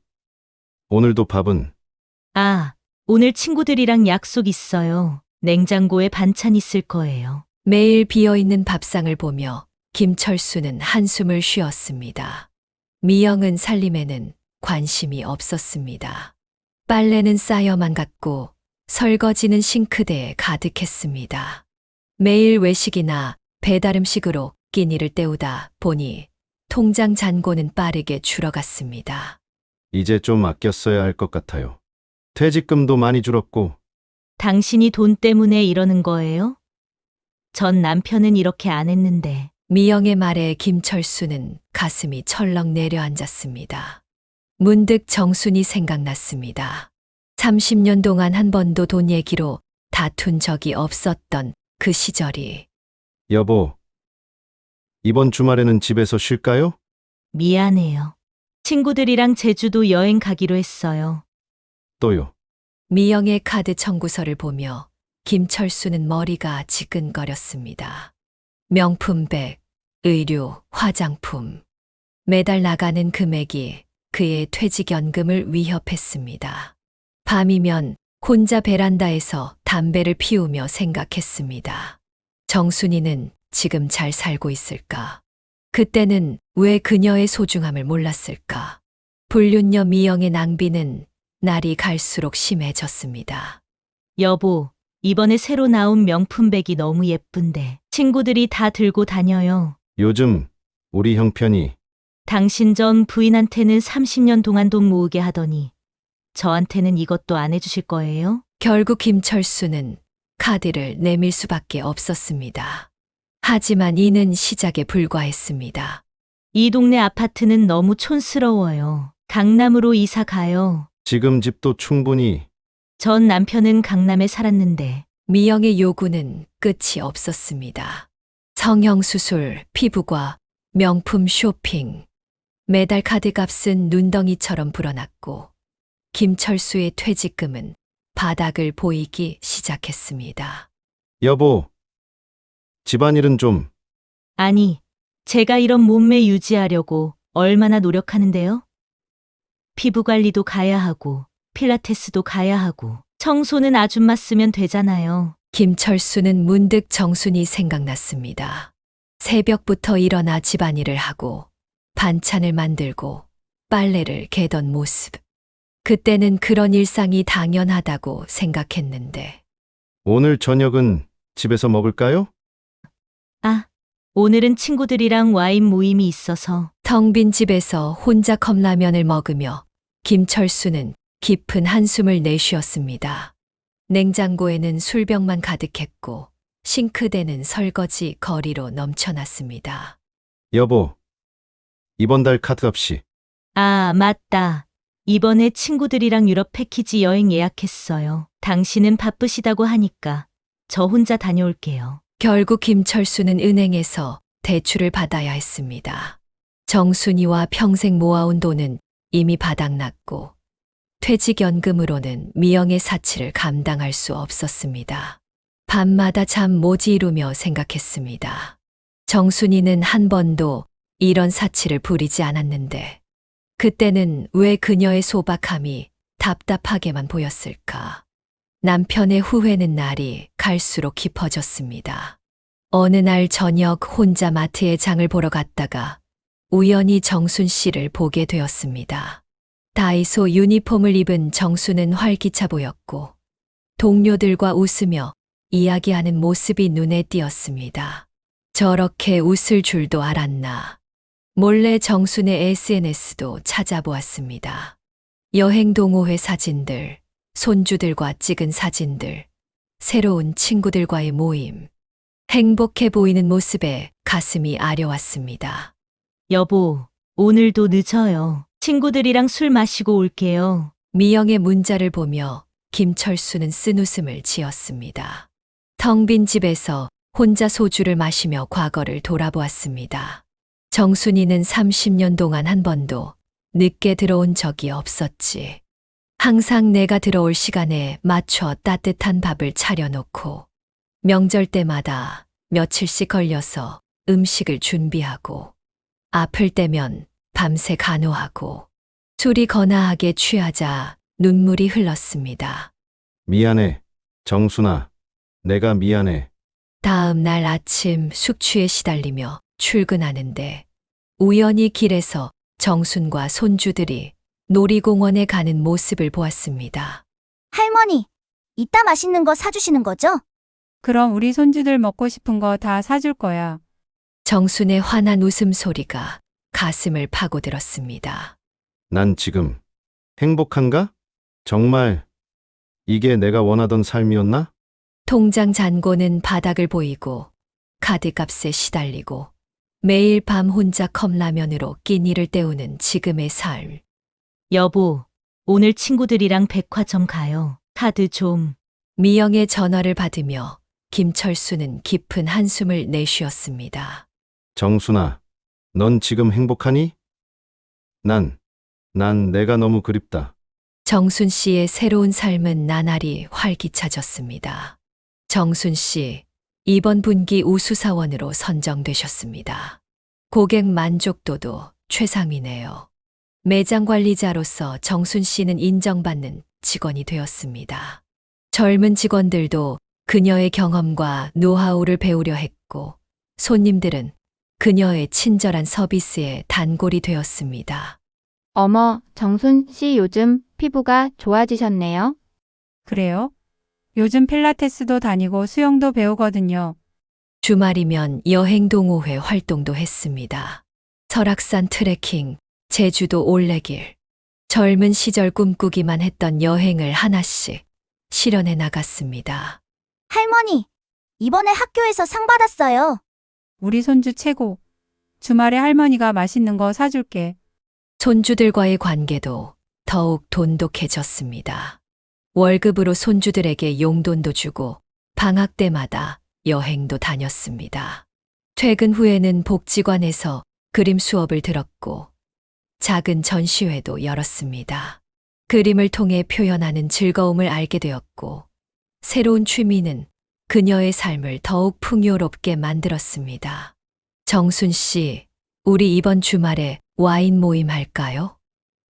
오늘도 밥은 아, 오늘 친구들이랑 약속 있어요. 냉장고에 반찬 있을 거예요. 매일 비어있는 밥상을 보며 김철수는 한숨을 쉬었습니다. 미영은 살림에는 관심이 없었습니다. 빨래는 쌓여만 갔고 설거지는 싱크대에 가득했습니다. 매일 외식이나 배달 음식으로 끼니를 때우다 보니 통장 잔고는 빠르게 줄어갔습니다. 이제 좀 아껴 써야 할 것 같아요. 퇴직금도 많이 줄었고 당신이 돈 때문에 이러는 거예요? 전 남편은 이렇게 안 했는데. 미영의 말에 김철수는 가슴이 철렁 내려앉았습니다. 문득 정순이 생각났습니다. 30년 동안 한 번도 돈 얘기로 다툰 적이 없었던 그 시절이. 여보, 이번 주말에는 집에서 쉴까요? 미안해요. 친구들이랑 제주도 여행 가기로 했어요. 또요. 미영의 카드 청구서를 보며 김철수는 머리가 지끈거렸습니다. 명품백, 의류, 화장품. 매달 나가는 금액이 그의 퇴직연금을 위협했습니다. 밤이면 혼자 베란다에서 담배를 피우며 생각했습니다. 정순이는 지금 잘 살고 있을까? 그때는 왜 그녀의 소중함을 몰랐을까? 불륜녀 미영의 낭비는 날이 갈수록 심해졌습니다. 여보, 이번에 새로 나온 명품백이 너무 예쁜데 친구들이 다 들고 다녀요. 요즘 우리 형편이 당신 전 부인한테는 30년 동안 돈 모으게 하더니 저한테는 이것도 안 해주실 거예요? 결국 김철수는 카드를 내밀 수밖에 없었습니다. 하지만 이는 시작에 불과했습니다. 이 동네 아파트는 너무 촌스러워요. 강남으로 이사 가요. 지금 집도 충분히 전 남편은 강남에 살았는데 미영의 요구는 끝이 없었습니다. 성형수술, 피부과, 명품 쇼핑. 매달 카드값은 눈덩이처럼 불어났고 김철수의 퇴직금은 바닥을 보이기 시작했습니다. 여보, 집안일은 좀 아니, 제가 이런 몸매 유지하려고 얼마나 노력하는데요? 피부 관리도 가야 하고, 필라테스도 가야 하고, 청소는 아줌마 쓰면 되잖아요. 김철수는 문득 정순이 생각났습니다. 새벽부터 일어나 집안일을 하고 반찬을 만들고 빨래를 개던 모습. 그때는 그런 일상이 당연하다고 생각했는데 오늘 저녁은 집에서 먹을까요? 아, 오늘은 친구들이랑 와인 모임이 있어서. 텅 빈 집에서 혼자 컵라면을 먹으며 김철수는 깊은 한숨을 내쉬었습니다. 냉장고에는 술병만 가득했고 싱크대는 설거지 거리로 넘쳐났습니다. 여보, 이번 달 카드값이. 아, 맞다. 이번에 친구들이랑 유럽 패키지 여행 예약했어요. 당신은 바쁘시다고 하니까 저 혼자 다녀올게요. 결국 김철수는 은행에서 대출을 받아야 했습니다. 정순이와 평생 모아온 돈은 이미 바닥났고 퇴직연금으로는 미영의 사치를 감당할 수 없었습니다. 밤마다 잠 못 이루며 생각했습니다. 정순이는 한 번도 이런 사치를 부리지 않았는데 그때는 왜 그녀의 소박함이 답답하게만 보였을까? 남편의 후회는 날이 갈수록 깊어졌습니다. 어느 날 저녁 혼자 마트에 장을 보러 갔다가 우연히 정순 씨를 보게 되었습니다. 다이소 유니폼을 입은 정순은 활기차 보였고 동료들과 웃으며 이야기하는 모습이 눈에 띄었습니다. 저렇게 웃을 줄도 알았나. 몰래 정순의 SNS도 찾아보았습니다. 여행 동호회 사진들, 손주들과 찍은 사진들, 새로운 친구들과의 모임. 행복해 보이는 모습에 가슴이 아려왔습니다. 여보, 오늘도 늦어요. 친구들이랑 술 마시고 올게요. 미영의 문자를 보며 김철수는 쓴웃음을 지었습니다. 텅 빈 집에서 혼자 소주를 마시며 과거를 돌아보았습니다. 정순이는 30년 동안 한 번도 늦게 들어온 적이 없었지. 항상 내가 들어올 시간에 맞춰 따뜻한 밥을 차려놓고 명절 때마다 며칠씩 걸려서 음식을 준비하고 아플 때면 밤새 간호하고 술이 거나하게 취하자 눈물이 흘렀습니다. 미안해, 정순아. 내가 미안해. 다음 날 아침 숙취에 시달리며 출근하는데 우연히 길에서 정순과 손주들이 놀이공원에 가는 모습을 보았습니다. 할머니, 이따 맛있는 거 사주시는 거죠? 그럼 우리 손주들 먹고 싶은 거 다 사줄 거야. 정순의 환한 웃음소리가 가슴을 파고들었습니다. 난 지금 행복한가? 정말 이게 내가 원하던 삶이었나? 통장 잔고는 바닥을 보이고 카드값에 시달리고 매일 밤 혼자 컵라면으로 끼니를 때우는 지금의 삶. 여보, 오늘 친구들이랑 백화점 가요. 카드 좀. 미영의 전화를 받으며 김철수는 깊은 한숨을 내쉬었습니다. 정순아, 넌 지금 행복하니? 난 내가 너무 그립다. 정순 씨의 새로운 삶은 나날이 활기차졌습니다. 정순 씨, 이번 분기 우수사원으로 선정되셨습니다. 고객 만족도도 최상이네요. 매장 관리자로서 정순 씨는 인정받는 직원이 되었습니다. 젊은 직원들도 그녀의 경험과 노하우를 배우려 했고, 손님들은 그녀의 친절한 서비스에 단골이 되었습니다. 어머, 정순 씨 요즘 피부가 좋아지셨네요. 그래요? 요즘 필라테스도 다니고 수영도 배우거든요. 주말이면 여행 동호회 활동도 했습니다. 설악산 트레킹, 제주도 올레길. 젊은 시절 꿈꾸기만 했던 여행을 하나씩 실현해 나갔습니다. 할머니, 이번에 학교에서 상 받았어요. 우리 손주 최고. 주말에 할머니가 맛있는 거 사줄게. 손주들과의 관계도 더욱 돈독해졌습니다. 월급으로 손주들에게 용돈도 주고 방학 때마다 여행도 다녔습니다. 퇴근 후에는 복지관에서 그림 수업을 들었고 작은 전시회도 열었습니다. 그림을 통해 표현하는 즐거움을 알게 되었고 새로운 취미는 그녀의 삶을 더욱 풍요롭게 만들었습니다. 정순 씨, 우리 이번 주말에 와인 모임 할까요?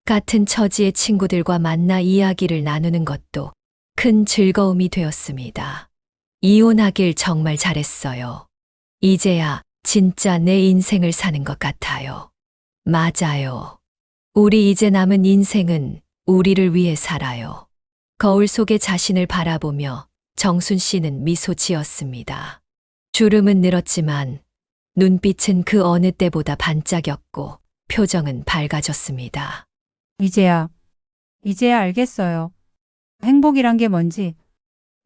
같은 처지의 친구들과 만나 이야기를 나누는 것도 큰 즐거움이 되었습니다. 이혼하길 정말 잘했어요. 이제야 진짜 내 인생을 사는 것 같아요. 맞아요. 우리 이제 남은 인생은 우리를 위해 살아요. 거울 속에 자신을 바라보며 정순 씨는 미소 지었습니다. 주름은 늘었지만 눈빛은 그 어느 때보다 반짝였고 표정은 밝아졌습니다. 이제야 알겠어요. 행복이란 게 뭔지.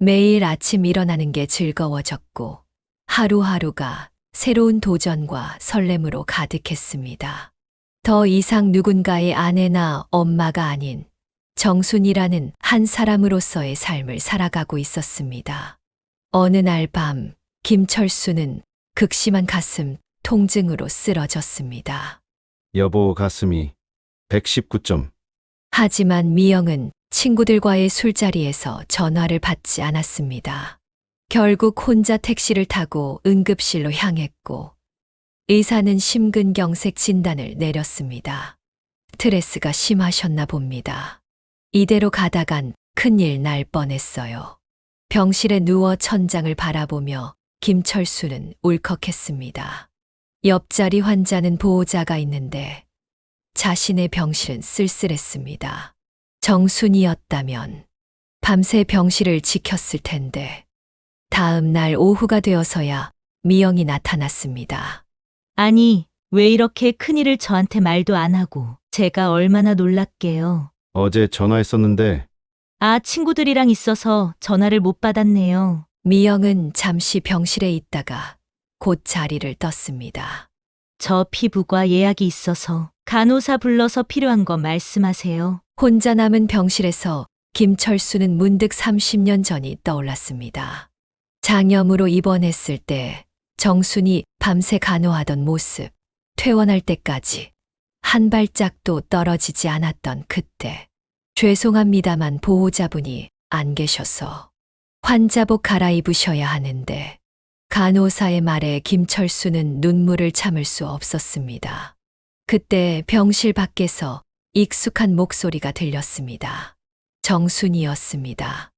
매일 아침 일어나는 게 즐거워졌고 하루하루가 새로운 도전과 설렘으로 가득했습니다. 더 이상 누군가의 아내나 엄마가 아닌 정순이라는 한 사람으로서의 삶을 살아가고 있었습니다. 어느 날 밤 김철수는 극심한 가슴 통증으로 쓰러졌습니다. 여보 가슴이 119점. 하지만 미영은 친구들과의 술자리에서 전화를 받지 않았습니다. 결국 혼자 택시를 타고 응급실로 향했고 의사는 심근경색 진단을 내렸습니다. 스트레스가 심하셨나 봅니다. 이대로 가다간 큰일 날 뻔했어요. 병실에 누워 천장을 바라보며 김철수는 울컥했습니다. 옆자리 환자는 보호자가 있는데 자신의 병실은 쓸쓸했습니다. 정순이었다면 밤새 병실을 지켰을 텐데 다음 날 오후가 되어서야 미영이 나타났습니다. 아니, 왜 이렇게 큰일을 저한테 말도 안 하고 제가 얼마나 놀랄게요. 어제 전화했었는데 아, 친구들이랑 있어서 전화를 못 받았네요. 미영은 잠시 병실에 있다가 곧 자리를 떴습니다. 저 피부과 예약이 있어서 간호사 불러서 필요한 거 말씀하세요. 혼자 남은 병실에서 김철수는 문득 30년 전이 떠올랐습니다. 장염으로 입원했을 때 정순이 밤새 간호하던 모습, 퇴원할 때까지 한 발짝도 떨어지지 않았던 그때. 죄송합니다만 보호자분이 안 계셔서 환자복 갈아입으셔야 하는데 간호사의 말에 김철수는 눈물을 참을 수 없었습니다. 그때 병실 밖에서 익숙한 목소리가 들렸습니다. 정순이었습니다.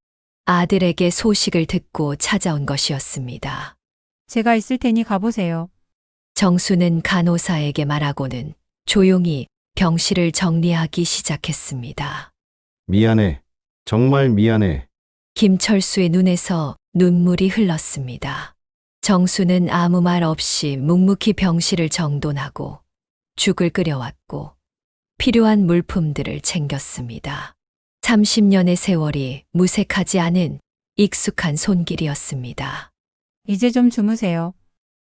아들에게 소식을 듣고 찾아온 것이었습니다. 제가 있을 테니 가보세요. 정수는 간호사에게 말하고는 조용히 병실을 정리하기 시작했습니다. 미안해. 정말 미안해. 김철수의 눈에서 눈물이 흘렀습니다. 정수는 아무 말 없이 묵묵히 병실을 정돈하고 죽을 끓여왔고 필요한 물품들을 챙겼습니다. 30년의 세월이 무색하지 않은 익숙한 손길이었습니다. 이제 좀 주무세요.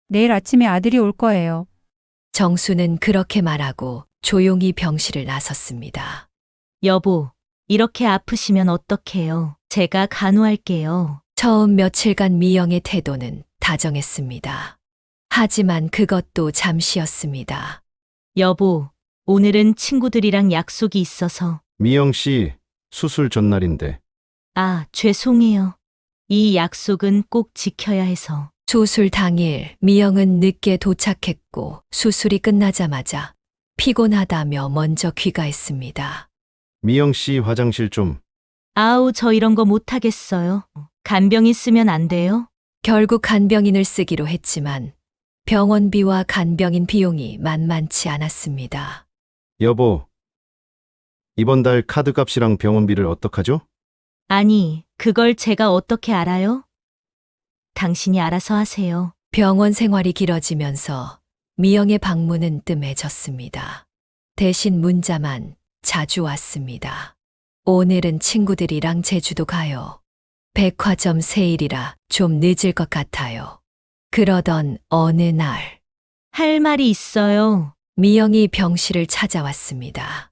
내일 아침에 아들이 올 거예요. 정수는 그렇게 말하고 조용히 병실을 나섰습니다. 여보, 이렇게 아프시면 어떡해요? 제가 간호할게요. 처음 며칠간 미영의 태도는 다정했습니다. 하지만 그것도 잠시였습니다. 여보, 오늘은 친구들이랑 약속이 있어서. 미영 씨, 수술 전날인데. 아, 죄송해요. 이 약속은 꼭 지켜야 해서. 수술 당일 미영은 늦게 도착했고 수술이 끝나자마자 피곤하다며 먼저 귀가했습니다. 미영 씨 화장실 좀. 아우, 저 이런 거 못하겠어요. 간병인 쓰면 안 돼요? 결국 간병인을 쓰기로 했지만 병원비와 간병인 비용이 만만치 않았습니다. 여보. 이번 달 카드값이랑 병원비를 어떡하죠? 아니, 그걸 제가 어떻게 알아요? 당신이 알아서 하세요. 병원 생활이 길어지면서 미영의 방문은 뜸해졌습니다. 대신 문자만 자주 왔습니다. 오늘은 친구들이랑 제주도 가요. 백화점 세일이라 좀 늦을 것 같아요. 그러던 어느 날 할 말이 있어요. 미영이 병실을 찾아왔습니다.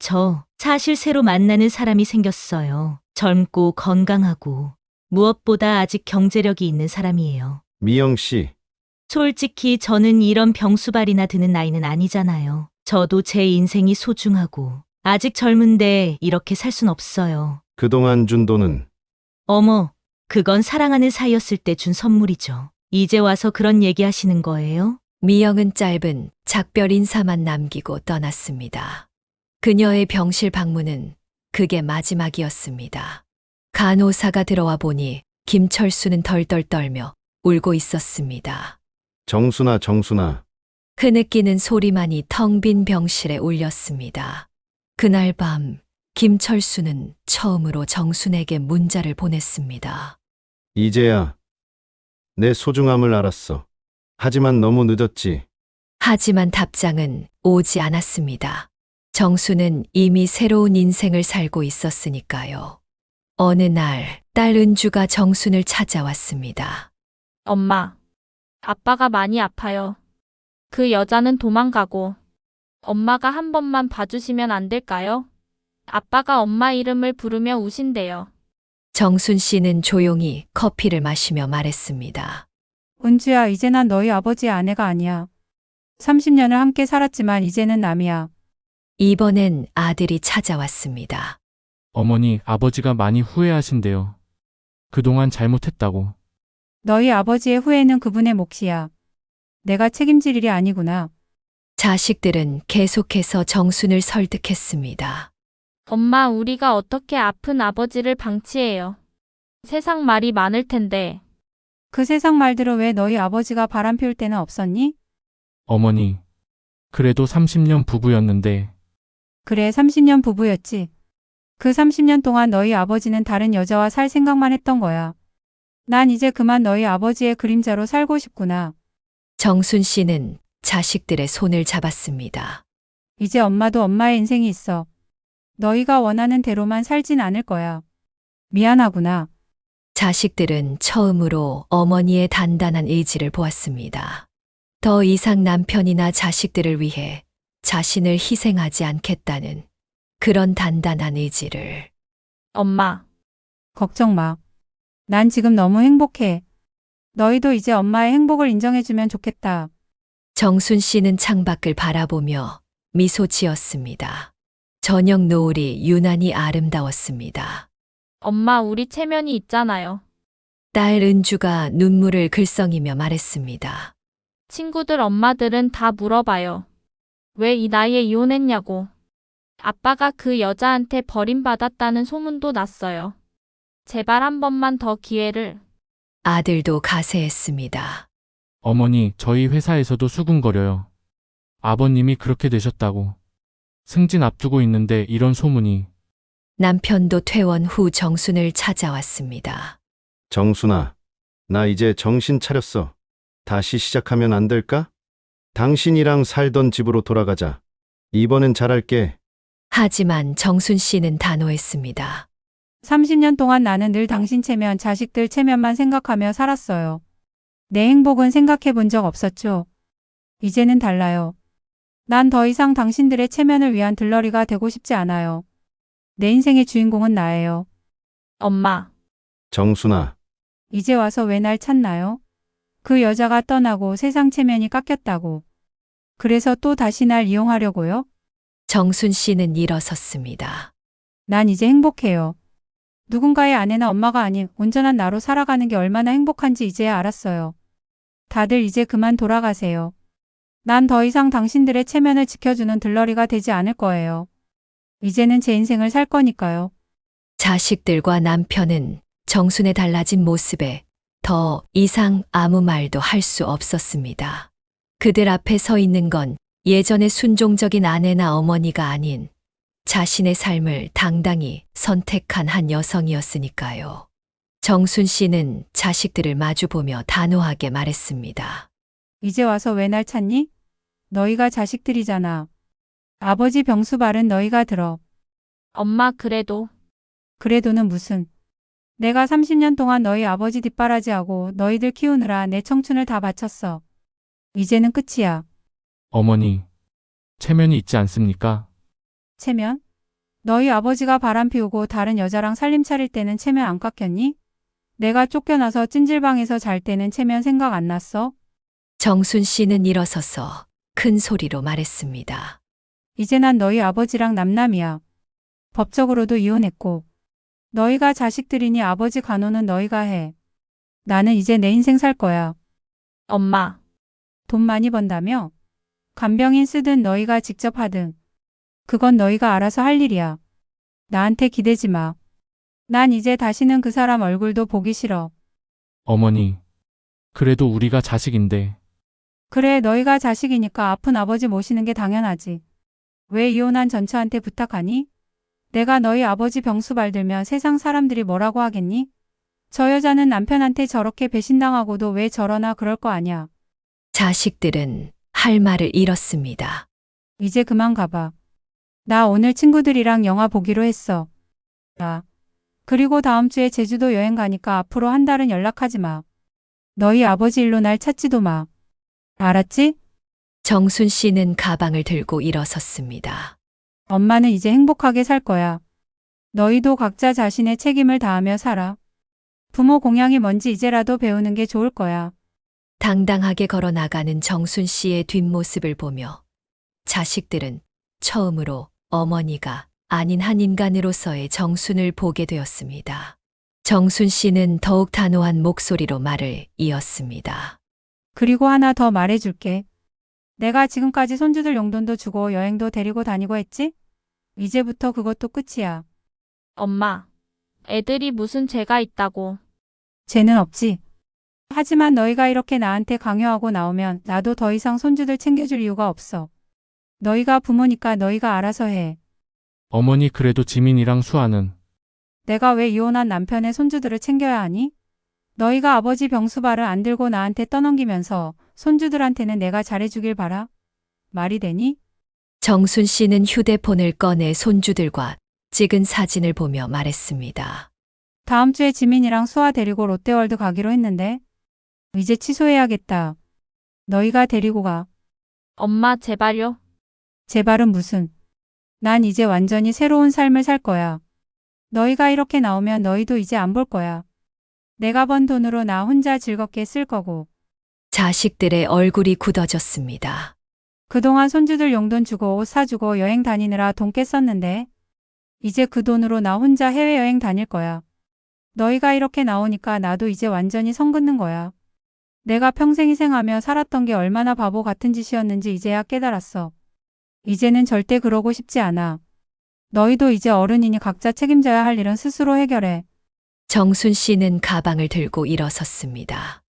저 사실 새로 만나는 사람이 생겼어요. 젊고 건강하고 무엇보다 아직 경제력이 있는 사람이에요. 미영 씨. 솔직히 저는 이런 병수발이나 드는 나이는 아니잖아요. 저도 제 인생이 소중하고 아직 젊은데 이렇게 살 순 없어요. 그동안 준 돈은 어머, 그건 사랑하는 사이였을 때 준 선물이죠. 이제 와서 그런 얘기 하시는 거예요? 미영은 짧은 작별 인사만 남기고 떠났습니다. 그녀의 병실 방문은 그게 마지막이었습니다. 간호사가 들어와 보니 김철수는 덜덜 떨며 울고 있었습니다. 정순아, 정순아. 흐느끼는 소리만이 텅 빈 병실에 울렸습니다. 그날 밤 김철수는 처음으로 정순에게 문자를 보냈습니다. 이제야 내 소중함을 알았어. 하지만 너무 늦었지. 하지만 답장은 오지 않았습니다. 정수는 이미 새로운 인생을 살고 있었으니까요. 어느 날 딸 은주가 정순을 찾아왔습니다. 엄마, 아빠가 많이 아파요. 그 여자는 도망가고 엄마가 한 번만 봐주시면 안 될까요? 아빠가 엄마 이름을 부르며 우신대요. 정순 씨는 조용히 커피를 마시며 말했습니다. 은주야, 이제 난 너희 아버지의 아내가 아니야. 30년을 함께 살았지만 이제는 남이야. 이번엔 아들이 찾아왔습니다. 어머니, 아버지가 많이 후회하신대요. 그동안 잘못했다고. 너희 아버지의 후회는 그분의 몫이야. 내가 책임질 일이 아니구나. 자식들은 계속해서 정순을 설득했습니다. 엄마, 우리가 어떻게 아픈 아버지를 방치해요? 세상 말이 많을 텐데. 그 세상 말대로 왜 너희 아버지가 바람 피울 때는 없었니? 어머니, 그래도 30년 부부였는데 그래, 30년 부부였지. 그 30년 동안 너희 아버지는 다른 여자와 살 생각만 했던 거야. 난 이제 그만 너희 아버지의 그림자로 살고 싶구나. 정순 씨는 자식들의 손을 잡았습니다. 이제 엄마도 엄마의 인생이 있어. 너희가 원하는 대로만 살진 않을 거야. 미안하구나. 자식들은 처음으로 어머니의 단단한 의지를 보았습니다. 더 이상 남편이나 자식들을 위해 자신을 희생하지 않겠다는 그런 단단한 의지를. 엄마, 걱정 마. 난 지금 너무 행복해. 너희도 이제 엄마의 행복을 인정해주면 좋겠다. 정순 씨는 창밖을 바라보며 미소 지었습니다. 저녁 노을이 유난히 아름다웠습니다. 엄마, 우리 체면이 있잖아요. 딸 은주가 눈물을 글썽이며 말했습니다. 친구들 엄마들은 다 물어봐요. 왜 이 나이에 이혼했냐고. 아빠가 그 여자한테 버림받았다는 소문도 났어요. 제발 한 번만 더 기회를. 아들도 가세했습니다. 어머니, 저희 회사에서도 수군거려요. 아버님이 그렇게 되셨다고. 승진 앞두고 있는데 이런 소문이. 남편도 퇴원 후 정순을 찾아왔습니다. 정순아, 나 이제 정신 차렸어. 다시 시작하면 안 될까? 당신이랑 살던 집으로 돌아가자. 이번엔 잘할게. 하지만 정순 씨는 단호했습니다. 30년 동안 나는 늘 당신 체면, 자식들 체면만 생각하며 살았어요. 내 행복은 생각해 본 적 없었죠. 이제는 달라요. 난 더 이상 당신들의 체면을 위한 들러리가 되고 싶지 않아요. 내 인생의 주인공은 나예요. 엄마, 정순아, 이제 와서 왜 날 찾나요? 그 여자가 떠나고 세상 체면이 깎였다고. 그래서 또 다시 날 이용하려고요? 정순 씨는 일어섰습니다. 난 이제 행복해요. 누군가의 아내나 엄마가 아닌 온전한 나로 살아가는 게 얼마나 행복한지 이제야 알았어요. 다들 이제 그만 돌아가세요. 난 더 이상 당신들의 체면을 지켜주는 들러리가 되지 않을 거예요. 이제는 제 인생을 살 거니까요. 자식들과 남편은 정순의 달라진 모습에 더 이상 아무 말도 할 수 없었습니다. 그들 앞에 서 있는 건 예전의 순종적인 아내나 어머니가 아닌 자신의 삶을 당당히 선택한 한 여성이었으니까요. 정순 씨는 자식들을 마주보며 단호하게 말했습니다. 이제 와서 왜 날 찾니? 너희가 자식들이잖아. 아버지 병수 발은 너희가 들어. 엄마, 그래도. 그래도는 무슨. 내가 30년 동안 너희 아버지 뒷바라지하고 너희들 키우느라 내 청춘을 다 바쳤어. 이제는 끝이야. 어머니, 체면이 있지 않습니까? 체면? 너희 아버지가 바람 피우고 다른 여자랑 살림 차릴 때는 체면 안 깎였니? 내가 쫓겨나서 찜질방에서 잘 때는 체면 생각 안 났어? 정순 씨는 일어서서 큰 소리로 말했습니다. 이제 난 너희 아버지랑 남남이야. 법적으로도 이혼했고. 너희가 자식들이니 아버지 간호는 너희가 해. 나는 이제 내 인생 살 거야. 엄마, 돈 많이 번다며? 간병인 쓰든 너희가 직접 하든. 그건 너희가 알아서 할 일이야. 나한테 기대지 마. 난 이제 다시는 그 사람 얼굴도 보기 싫어. 어머니. 그래도 우리가 자식인데. 그래, 너희가 자식이니까 아픈 아버지 모시는 게 당연하지. 왜 이혼한 전처한테 부탁하니? 내가 너희 아버지 병수 발들면 세상 사람들이 뭐라고 하겠니? 저 여자는 남편한테 저렇게 배신당하고도 왜 저러나 그럴 거 아냐. 자식들은 할 말을 잃었습니다. 이제 그만 가봐. 나 오늘 친구들이랑 영화 보기로 했어. 그리고 다음 주에 제주도 여행 가니까 앞으로 한 달은 연락하지 마. 너희 아버지 일로 날 찾지도 마. 알았지? 정순 씨는 가방을 들고 일어섰습니다. 엄마는 이제 행복하게 살 거야. 너희도 각자 자신의 책임을 다하며 살아. 부모 공양이 뭔지 이제라도 배우는 게 좋을 거야. 당당하게 걸어 나가는 정순 씨의 뒷모습을 보며 자식들은 처음으로 어머니가 아닌 한 인간으로서의 정순을 보게 되었습니다. 정순 씨는 더욱 단호한 목소리로 말을 이었습니다. 그리고 하나 더 말해줄게. 내가 지금까지 손주들 용돈도 주고 여행도 데리고 다니고 했지? 이제부터 그것도 끝이야. 엄마, 애들이 무슨 죄가 있다고. 죄는 없지. 하지만 너희가 이렇게 나한테 강요하고 나오면 나도 더 이상 손주들 챙겨줄 이유가 없어. 너희가 부모니까 너희가 알아서 해. 어머니 그래도 지민이랑 수아는. 내가 왜 이혼한 남편의 손주들을 챙겨야 하니? 너희가 아버지 병수발을 안 들고 나한테 떠넘기면서 손주들한테는 내가 잘해주길 바라? 말이 되니? 정순 씨는 휴대폰을 꺼내 손주들과 찍은 사진을 보며 말했습니다. 다음 주에 지민이랑 수아 데리고 롯데월드 가기로 했는데 이제 취소해야겠다. 너희가 데리고 가. 엄마, 제발요. 제발은 무슨. 난 이제 완전히 새로운 삶을 살 거야. 너희가 이렇게 나오면 너희도 이제 안 볼 거야. 내가 번 돈으로 나 혼자 즐겁게 쓸 거고. 자식들의 얼굴이 굳어졌습니다. 그동안 손주들 용돈 주고 옷 사주고 여행 다니느라 돈 꽤 썼는데 이제 그 돈으로 나 혼자 해외여행 다닐 거야. 너희가 이렇게 나오니까 나도 이제 완전히 선 긋는 거야. 내가 평생 희생하며 살았던 게 얼마나 바보 같은 짓이었는지 이제야 깨달았어. 이제는 절대 그러고 싶지 않아. 너희도 이제 어른이니 각자 책임져야 할 일은 스스로 해결해. 정순 씨는 가방을 들고 일어섰습니다.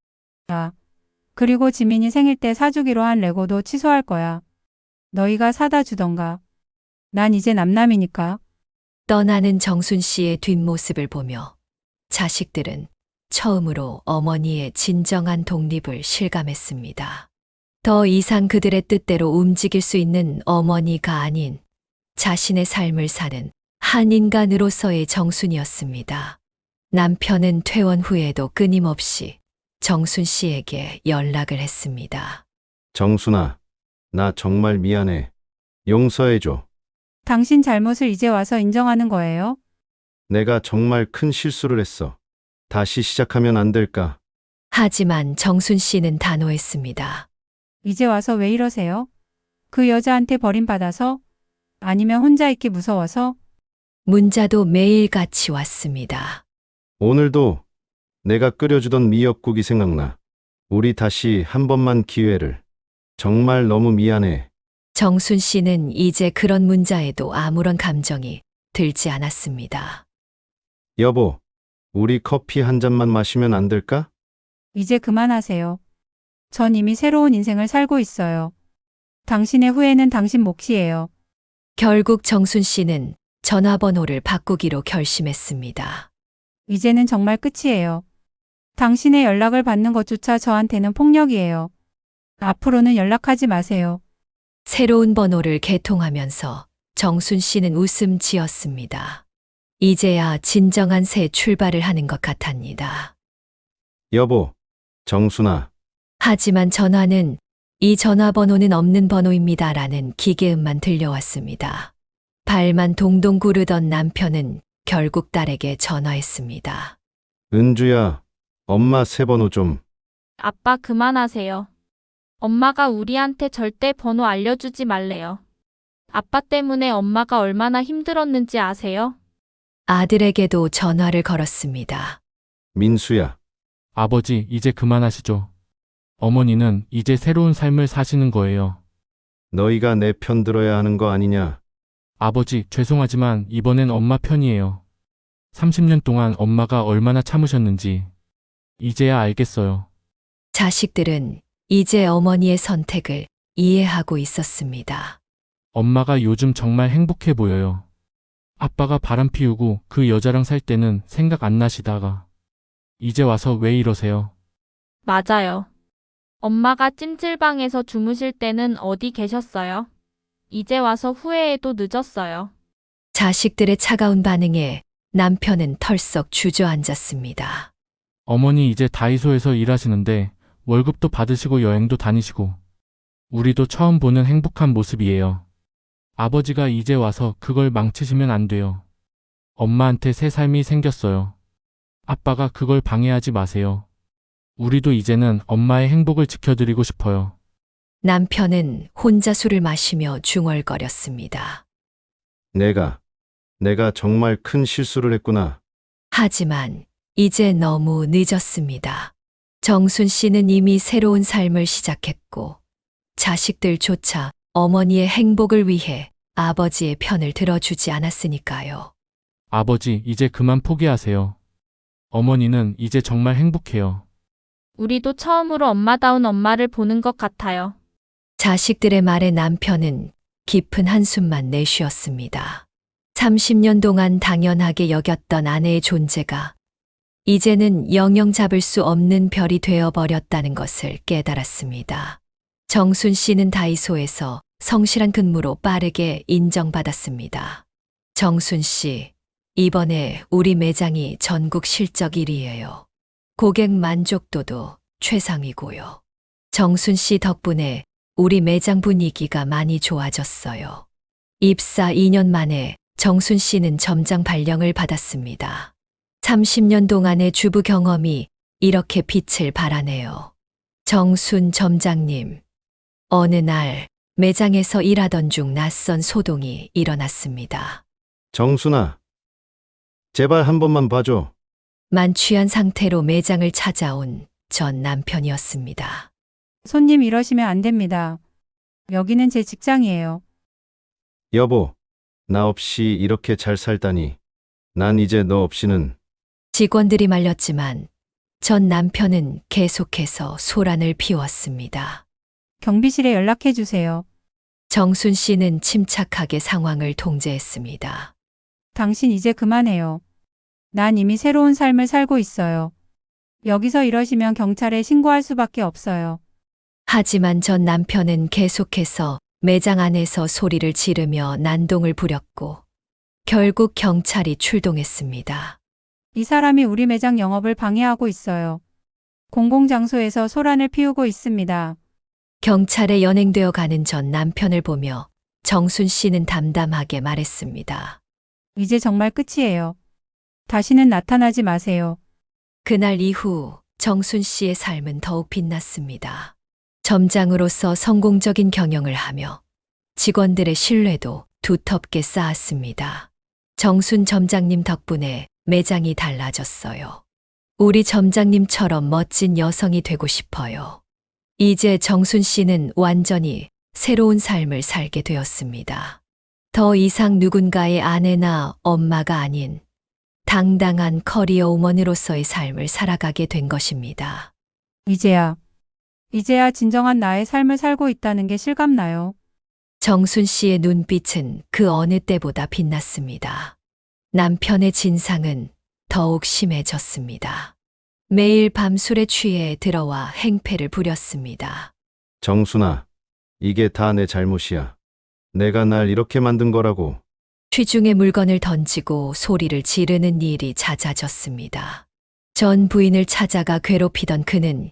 그리고 지민이 생일 때 사주기로 한 레고도 취소할 거야. 너희가 사다 주던가. 난 이제 남남이니까. 떠나는 정순 씨의 뒷모습을 보며 자식들은 처음으로 어머니의 진정한 독립을 실감했습니다. 더 이상 그들의 뜻대로 움직일 수 있는 어머니가 아닌 자신의 삶을 사는 한 인간으로서의 정순이었습니다. 남편은 퇴원 후에도 끊임없이 정순 씨에게 연락을 했습니다. 정순아, 나 정말 미안해. 용서해줘. 당신 잘못을 이제 와서 인정하는 거예요? 내가 정말 큰 실수를 했어. 다시 시작하면 안 될까? 하지만 정순 씨는 단호했습니다. 이제 와서 왜 이러세요? 그 여자한테 버림받아서? 아니면 혼자 있기 무서워서? 문자도 매일같이 왔습니다. 오늘도 내가 끓여주던 미역국이 생각나. 우리 다시 한 번만 기회를. 정말 너무 미안해. 정순 씨는 이제 그런 문자에도 아무런 감정이 들지 않았습니다. 여보, 우리 커피 한 잔만 마시면 안 될까? 이제 그만하세요. 전 이미 새로운 인생을 살고 있어요. 당신의 후회는 당신 몫이에요. 결국 정순 씨는 전화번호를 바꾸기로 결심했습니다. 이제는 정말 끝이에요. 당신의 연락을 받는 것조차 저한테는 폭력이에요. 앞으로는 연락하지 마세요. 새로운 번호를 개통하면서 정순 씨는 웃음 지었습니다. 이제야 진정한 새 출발을 하는 것 같았니다. 여보, 정순아. 하지만 전화는 이 전화번호는 없는 번호입니다라는 기계음만 들려왔습니다. 발만 동동 구르던 남편은 결국 딸에게 전화했습니다. 은주야, 엄마 새 번호 좀. 아빠, 그만하세요. 엄마가 우리한테 절대 번호 알려주지 말래요. 아빠 때문에 엄마가 얼마나 힘들었는지 아세요? 아들에게도 전화를 걸었습니다. 민수야. 아버지, 이제 그만하시죠. 어머니는 이제 새로운 삶을 사시는 거예요. 너희가 내 편 들어야 하는 거 아니냐? 아버지, 죄송하지만 이번엔 엄마 편이에요. 30년 동안 엄마가 얼마나 참으셨는지 이제야 알겠어요. 자식들은 이제 어머니의 선택을 이해하고 있었습니다. 엄마가 요즘 정말 행복해 보여요. 아빠가 바람 피우고 그 여자랑 살 때는 생각 안 나시다가 이제 와서 왜 이러세요? 맞아요. 엄마가 찜질방에서 주무실 때는 어디 계셨어요? 이제 와서 후회해도 늦었어요. 자식들의 차가운 반응에 남편은 털썩 주저앉았습니다. 어머니 이제 다이소에서 일하시는데 월급도 받으시고 여행도 다니시고 우리도 처음 보는 행복한 모습이에요. 아버지가 이제 와서 그걸 망치시면 안 돼요. 엄마한테 새 삶이 생겼어요. 아빠가 그걸 방해하지 마세요. 우리도 이제는 엄마의 행복을 지켜드리고 싶어요. 남편은 혼자 술을 마시며 중얼거렸습니다. 내가 정말 큰 실수를 했구나. 하지만 이제 너무 늦었습니다. 정순 씨는 이미 새로운 삶을 시작했고 자식들조차 어머니의 행복을 위해 아버지의 편을 들어주지 않았으니까요. 아버지, 이제 그만 포기하세요. 어머니는 이제 정말 행복해요. 우리도 처음으로 엄마다운 엄마를 보는 것 같아요. 자식들의 말에 남편은 깊은 한숨만 내쉬었습니다. 30년 동안 당연하게 여겼던 아내의 존재가 이제는 영영 잡을 수 없는 별이 되어버렸다는 것을 깨달았습니다. 정순 씨는 다이소에서 성실한 근무로 빠르게 인정받았습니다. 정순 씨, 이번에 우리 매장이 전국 실적 1위예요. 고객 만족도도 최상이고요. 정순 씨 덕분에 우리 매장 분위기가 많이 좋아졌어요. 입사 2년 만에 정순 씨는 점장 발령을 받았습니다. 30년 동안의 주부 경험이 이렇게 빛을 발하네요. 정순 점장님, 어느 날 매장에서 일하던 중 낯선 소동이 일어났습니다. 정순아, 제발 한 번만 봐줘. 만취한 상태로 매장을 찾아온 전 남편이었습니다. 손님 이러시면 안 됩니다. 여기는 제 직장이에요. 여보, 나 없이 이렇게 잘 살다니. 난 이제 너 없이는. 직원들이 말렸지만 전 남편은 계속해서 소란을 피웠습니다. 경비실에 연락해 주세요. 정순 씨는 침착하게 상황을 통제했습니다. 당신 이제 그만해요. 난 이미 새로운 삶을 살고 있어요. 여기서 이러시면 경찰에 신고할 수밖에 없어요. 하지만 전 남편은 계속해서 매장 안에서 소리를 지르며 난동을 부렸고 결국 경찰이 출동했습니다. 이 사람이 우리 매장 영업을 방해하고 있어요. 공공장소에서 소란을 피우고 있습니다. 경찰에 연행되어 가는 전 남편을 보며 정순 씨는 담담하게 말했습니다. 이제 정말 끝이에요. 다시는 나타나지 마세요. 그날 이후 정순 씨의 삶은 더욱 빛났습니다. 점장으로서 성공적인 경영을 하며 직원들의 신뢰도 두텁게 쌓았습니다. 정순 점장님 덕분에 매장이 달라졌어요. 우리 점장님처럼 멋진 여성이 되고 싶어요. 이제 정순 씨는 완전히 새로운 삶을 살게 되었습니다. 더 이상 누군가의 아내나 엄마가 아닌 당당한 커리어 우먼으로서의 삶을 살아가게 된 것입니다. 이제야 진정한 나의 삶을 살고 있다는 게 실감나요. 정순 씨의 눈빛은 그 어느 때보다 빛났습니다. 남편의 진상은 더욱 심해졌습니다. 매일 밤 술에 취해 들어와 행패를 부렸습니다. 정순아, 이게 다 내 잘못이야. 내가 날 이렇게 만든 거라고. 취중에 물건을 던지고 소리를 지르는 일이 잦아졌습니다. 전 부인을 찾아가 괴롭히던 그는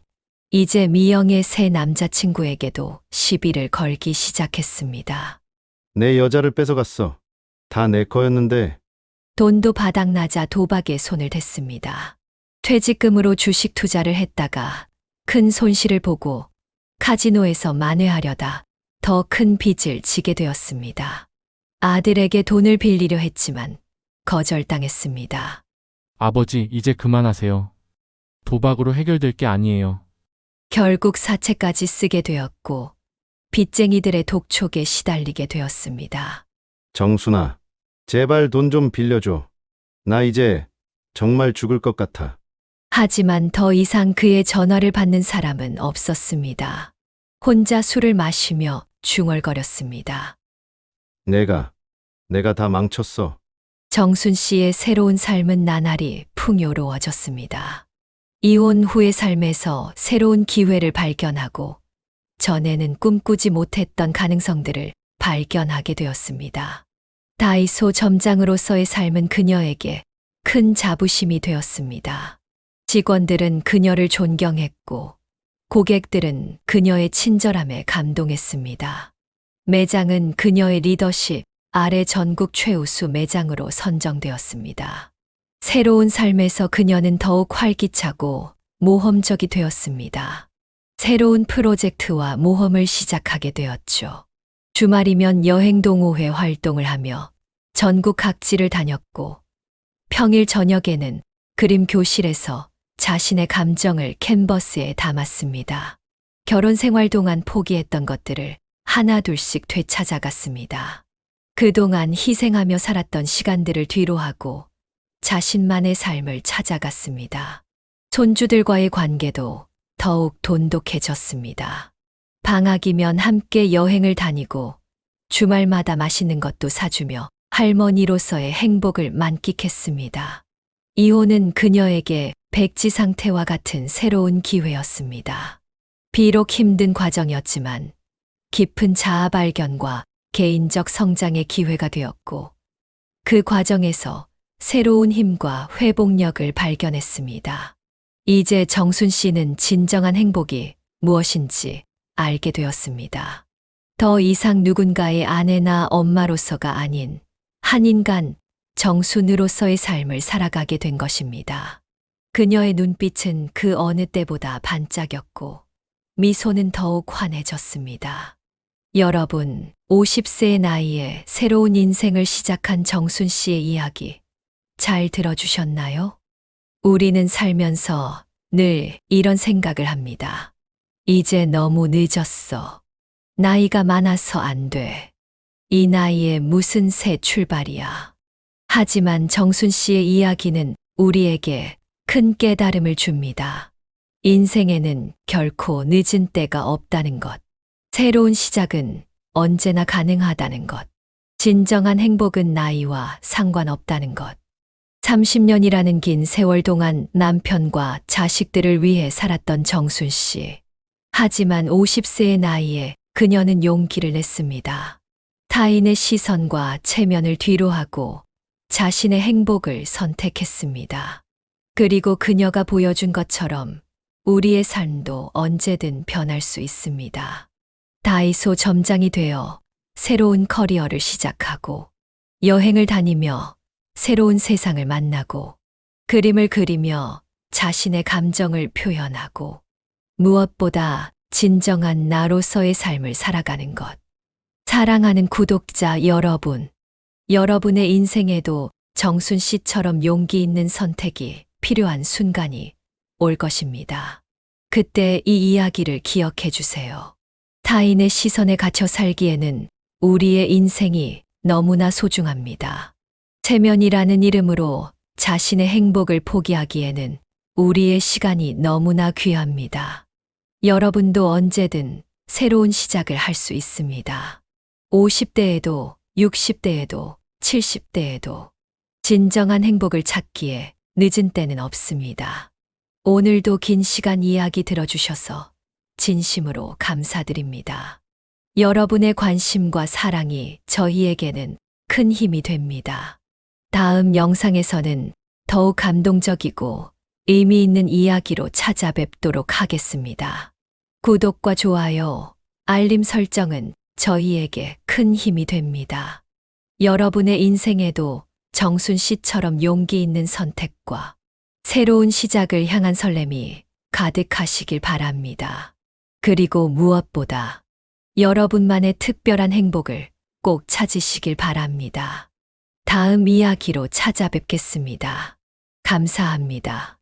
이제 미영의 새 남자친구에게도 시비를 걸기 시작했습니다. 내 여자를 뺏어갔어. 다 내 거였는데. 돈도 바닥나자 도박에 손을 댔습니다. 퇴직금으로 주식 투자를 했다가 큰 손실을 보고 카지노에서 만회하려다 더 큰 빚을 지게 되었습니다. 아들에게 돈을 빌리려 했지만 거절당했습니다. 아버지, 이제 그만하세요. 도박으로 해결될 게 아니에요. 결국 사채까지 쓰게 되었고 빚쟁이들의 독촉에 시달리게 되었습니다. 정순아, 제발 돈 좀 빌려줘. 나 이제 정말 죽을 것 같아. 하지만 더 이상 그의 전화를 받는 사람은 없었습니다. 혼자 술을 마시며 중얼거렸습니다. 내가 다 망쳤어. 정순 씨의 새로운 삶은 나날이 풍요로워졌습니다. 이혼 후의 삶에서 새로운 기회를 발견하고 전에는 꿈꾸지 못했던 가능성들을 발견하게 되었습니다. 다이소 점장으로서의 삶은 그녀에게 큰 자부심이 되었습니다. 직원들은 그녀를 존경했고 고객들은 그녀의 친절함에 감동했습니다. 매장은 그녀의 리더십 아래 전국 최우수 매장으로 선정되었습니다. 새로운 삶에서 그녀는 더욱 활기차고 모험적이 되었습니다. 새로운 프로젝트와 모험을 시작하게 되었죠. 주말이면 여행 동호회 활동을 하며 전국 각지를 다녔고 평일 저녁에는 그림 교실에서 자신의 감정을 캔버스에 담았습니다. 결혼 생활 동안 포기했던 것들을 하나둘씩 되찾아갔습니다. 그동안 희생하며 살았던 시간들을 뒤로하고 자신만의 삶을 찾아갔습니다. 손주들과의 관계도 더욱 돈독해졌습니다. 방학이면 함께 여행을 다니고 주말마다 맛있는 것도 사주며 할머니로서의 행복을 만끽했습니다. 이혼은 그녀에게 백지 상태와 같은 새로운 기회였습니다. 비록 힘든 과정이었지만 깊은 자아 발견과 개인적 성장의 기회가 되었고 그 과정에서 새로운 힘과 회복력을 발견했습니다. 이제 정순 씨는 진정한 행복이 무엇인지 알게 되었습니다. 더 이상 누군가의 아내나 엄마로서가 아닌 한 인간 정순으로서의 삶을 살아가게 된 것입니다. 그녀의 눈빛은 그 어느 때보다 반짝였고 미소는 더욱 환해졌습니다. 여러분, 50세의 나이에 새로운 인생을 시작한 정순 씨의 이야기 잘 들어주셨나요? 우리는 살면서 늘 이런 생각을 합니다. 이제 너무 늦었어. 나이가 많아서 안 돼. 이 나이에 무슨 새 출발이야. 하지만 정순 씨의 이야기는 우리에게 큰 깨달음을 줍니다. 인생에는 결코 늦은 때가 없다는 것. 새로운 시작은 언제나 가능하다는 것. 진정한 행복은 나이와 상관없다는 것. 30년이라는 긴 세월 동안 남편과 자식들을 위해 살았던 정순 씨. 하지만 50세의 나이에 그녀는 용기를 냈습니다. 타인의 시선과 체면을 뒤로하고 자신의 행복을 선택했습니다. 그리고 그녀가 보여준 것처럼 우리의 삶도 언제든 변할 수 있습니다. 다이소 점장이 되어 새로운 커리어를 시작하고 여행을 다니며 새로운 세상을 만나고 그림을 그리며 자신의 감정을 표현하고 무엇보다 진정한 나로서의 삶을 살아가는 것. 사랑하는 구독자 여러분, 여러분의 인생에도 정순 씨처럼 용기 있는 선택이 필요한 순간이 올 것입니다. 그때 이 이야기를 기억해 주세요. 타인의 시선에 갇혀 살기에는 우리의 인생이 너무나 소중합니다. 체면이라는 이름으로 자신의 행복을 포기하기에는 우리의 시간이 너무나 귀합니다. 여러분도 언제든 새로운 시작을 할 수 있습니다. 50대에도 60대에도 70대에도 진정한 행복을 찾기에 늦은 때는 없습니다. 오늘도 긴 시간 이야기 들어주셔서 진심으로 감사드립니다. 여러분의 관심과 사랑이 저희에게는 큰 힘이 됩니다. 다음 영상에서는 더욱 감동적이고 의미 있는 이야기로 찾아뵙도록 하겠습니다. 구독과 좋아요, 알림 설정은 저희에게 큰 힘이 됩니다. 여러분의 인생에도 정순 씨처럼 용기 있는 선택과 새로운 시작을 향한 설렘이 가득하시길 바랍니다. 그리고 무엇보다 여러분만의 특별한 행복을 꼭 찾으시길 바랍니다. 다음 이야기로 찾아뵙겠습니다. 감사합니다.